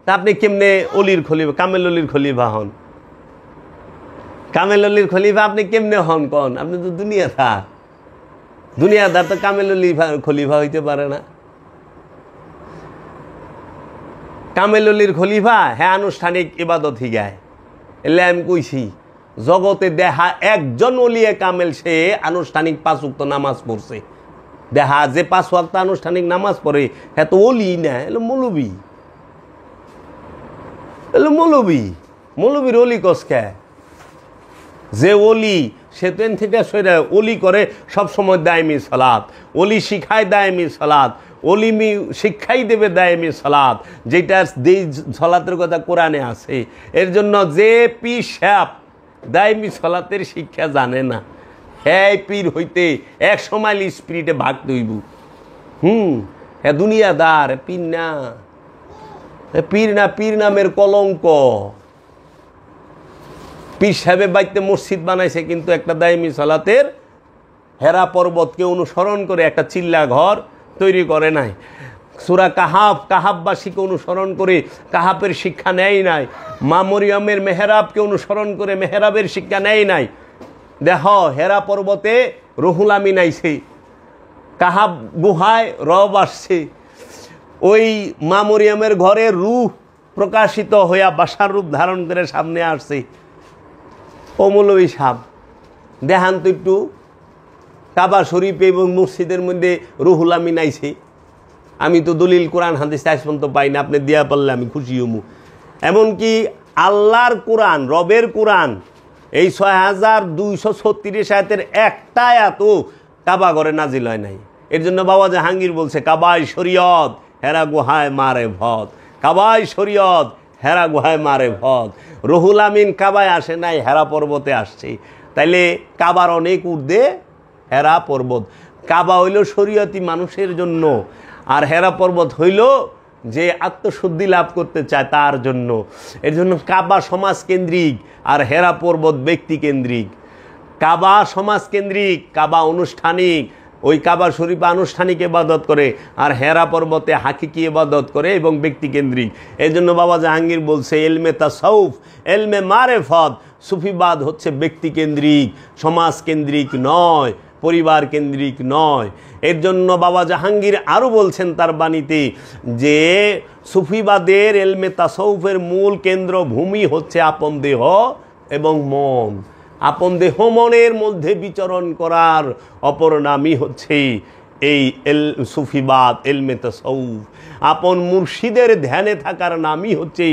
Speaker 1: তা আপনি কেমনে অলির খলিফা, কামেল অলির খলিফা হন? কামেল অলির খলিফা আপনি কেমনে হন কন? আপনি তো দুনিয়াদার তো কামেল অলি খলিফা হইতে পারে না। কামেল অলির খলিফা হ্যাঁ আনুষ্ঠানিক ইবাদত হিগায়। এলে আমি কইছি জগতে দেখা একজন অলিয়ে কামেল, সে আনুষ্ঠানিক 5 ওয়াক্ত নামাজ পড়ছে। দেখা যে 5 ওয়াক্ত আনুষ্ঠানিক নামাজ পড়ে হ্যাঁ তো অলি না, এলো মৌলবি। মৌলবীর অলি কসকে? যে অলি সে তো থেকে সেটা অলি করে সবসময় দায়মি সালাত, অলি শিখায় দায়মি সালাত, অলিমি শিক্ষাই দেবে দায়মি সালাত, যেটা যেই সালাতের কথা কোরআনে আছে। এর জন্য যে পীর সাহেব দায়মি সালাতের শিক্ষা জানে না, হ্যাঁ পীর হইতে 100 মাইল স্পিরিটে ভাগ দইব। হ্যাঁ দুনিয়াদার, পীর না, পীর নামের কলঙ্ক। পীর সাহেবের বাড়িতে মসজিদ বানাইছে, কিন্তু একটা দায়মি সালাতের হেরা পর্বতকে অনুসরণ করে একটা চিল্লা ঘর তৈরি করে নাই। সূরা কাহাববাসীকে অনুসরণ করে কাহাবের শিক্ষা নেয় নাই। মা মরিয়মের মেহরাবকে অনুসরণ করে মেহরাবের শিক্ষা নেয় নাই। দেখো হেরা পর্বতে রুহুল আমিন আইছে, কাহাব গুহায় রব আসছে, ওই মা মরিয়মের ঘরে রূহ প্রকাশিত হইয়া বাসার রূপ ধারণ করে সামনে আসছে। ও মৌলভী সাহেব, দেখান তো একটু কাবা শরীফ এবং মসজিদের মধ্যে রুহুল আমিন আইছে। আমি তো দলিল কোরআন হাদিস আজ পর্যন্ত পাই না, আপনি দিয়া পারলে আমি খুশি হমু। এমনকি আল্লাহর কোরআন, রবের কোরআন, এই ৬,২৩৬ আয়াতের একটা আয়াতও কাবা ঘরে নাজিল হয় নাই। এর জন্য বাবা জাহাঙ্গীর বলছে, কাবায় শরীয়ত হেরা গুহায় মারে ভদ, কাবায় শরীয়ত হেরা গুহায় মারে ভদ। রুহুল আমিন কাবায় আসে নাই, হেরা পর্বতে আসছে। তাইলে কাবার অনেক ঊর্ধ্বে হেরা পর্বত। কাবা হইল শরীয়তি মানুষের জন্য, আর হেরা পর্বত হইল যে আত্মশুদ্ধি লাভ করতে চায় তার জন্য। এর জন্য কাবা সমাজকেন্দ্রিক আর হেরা পর্বত ব্যক্তিকেন্দ্রিক। কাবা সমাজকেন্দ্রিক, কাবা আনুষ্ঠানিক, ওই কাবা শরীফে আনুষ্ঠানিক ইবাদত করে, আর হেরা পর্বতে হাকিকি ইবাদত করে এবং ব্যক্তিকেন্দ্রিক। এই জন্য বাবা জাহাঙ্গীর বলছে, এলমে তাসাউফ এলমে মারেফত, সুফিবাদ হচ্ছে ব্যক্তিকেন্দ্রিক, সমাজকেন্দ্রিক নয়, পরিবার কেন্দ্রিক নয়। এর জন্য বাবা জাহাঙ্গীর আরও বলছেন তার বাণীতে যে সুফিবাদের এলমে তাসাউফের মূল কেন্দ্র ভূমি হচ্ছে আপন দেহ এবং মন। আপন দেহ মনের মধ্যে বিচরণ করার অপর নামই হচ্ছে এই সুফিবাদ, এলমে তাসাউফ। আপন মুর্শিদের ধ্যানে থাকার নামই হচ্ছে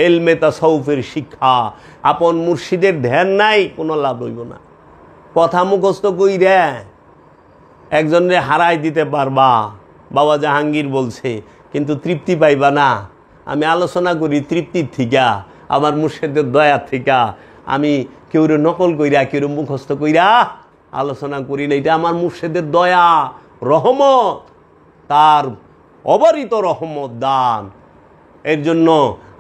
Speaker 1: এলমে তাসাউফের শিক্ষা। আপন মুর্শিদের ধ্যান নাই, কোনো লাভ হইব না। কথা মুখস্থ কইরা একজনরে হারাই দিতে পারবা, বাবা জাহাঙ্গীর বলছে, কিন্তু তৃপ্তি পাইবা না। আমি আলোচনা করি তৃপ্তির থিকা, আমার মুর্শিদের দয়া থিকা। আমি কেউরে নকল কইরা, কেউ মুখস্থ কইরা আলোচনা করি না। এটা আমার মুর্শিদের দয়া, রহমত, তার অবারিত রহমত দান। এর জন্য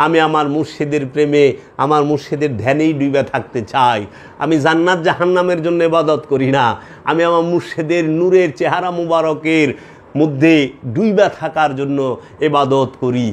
Speaker 1: আমি আমার মুর্শিদের প্রেমে, আমার মুর্শিদের ধ্যানেই ডুবে থাকতে চাই। আমি জান্নাত জাহান্নামের জন্য ইবাদত করি না, আমি আমার মুর্শিদের নূরের চেহারা মুবারকের মধ্যে ডুবে থাকার জন্য ইবাদত করি।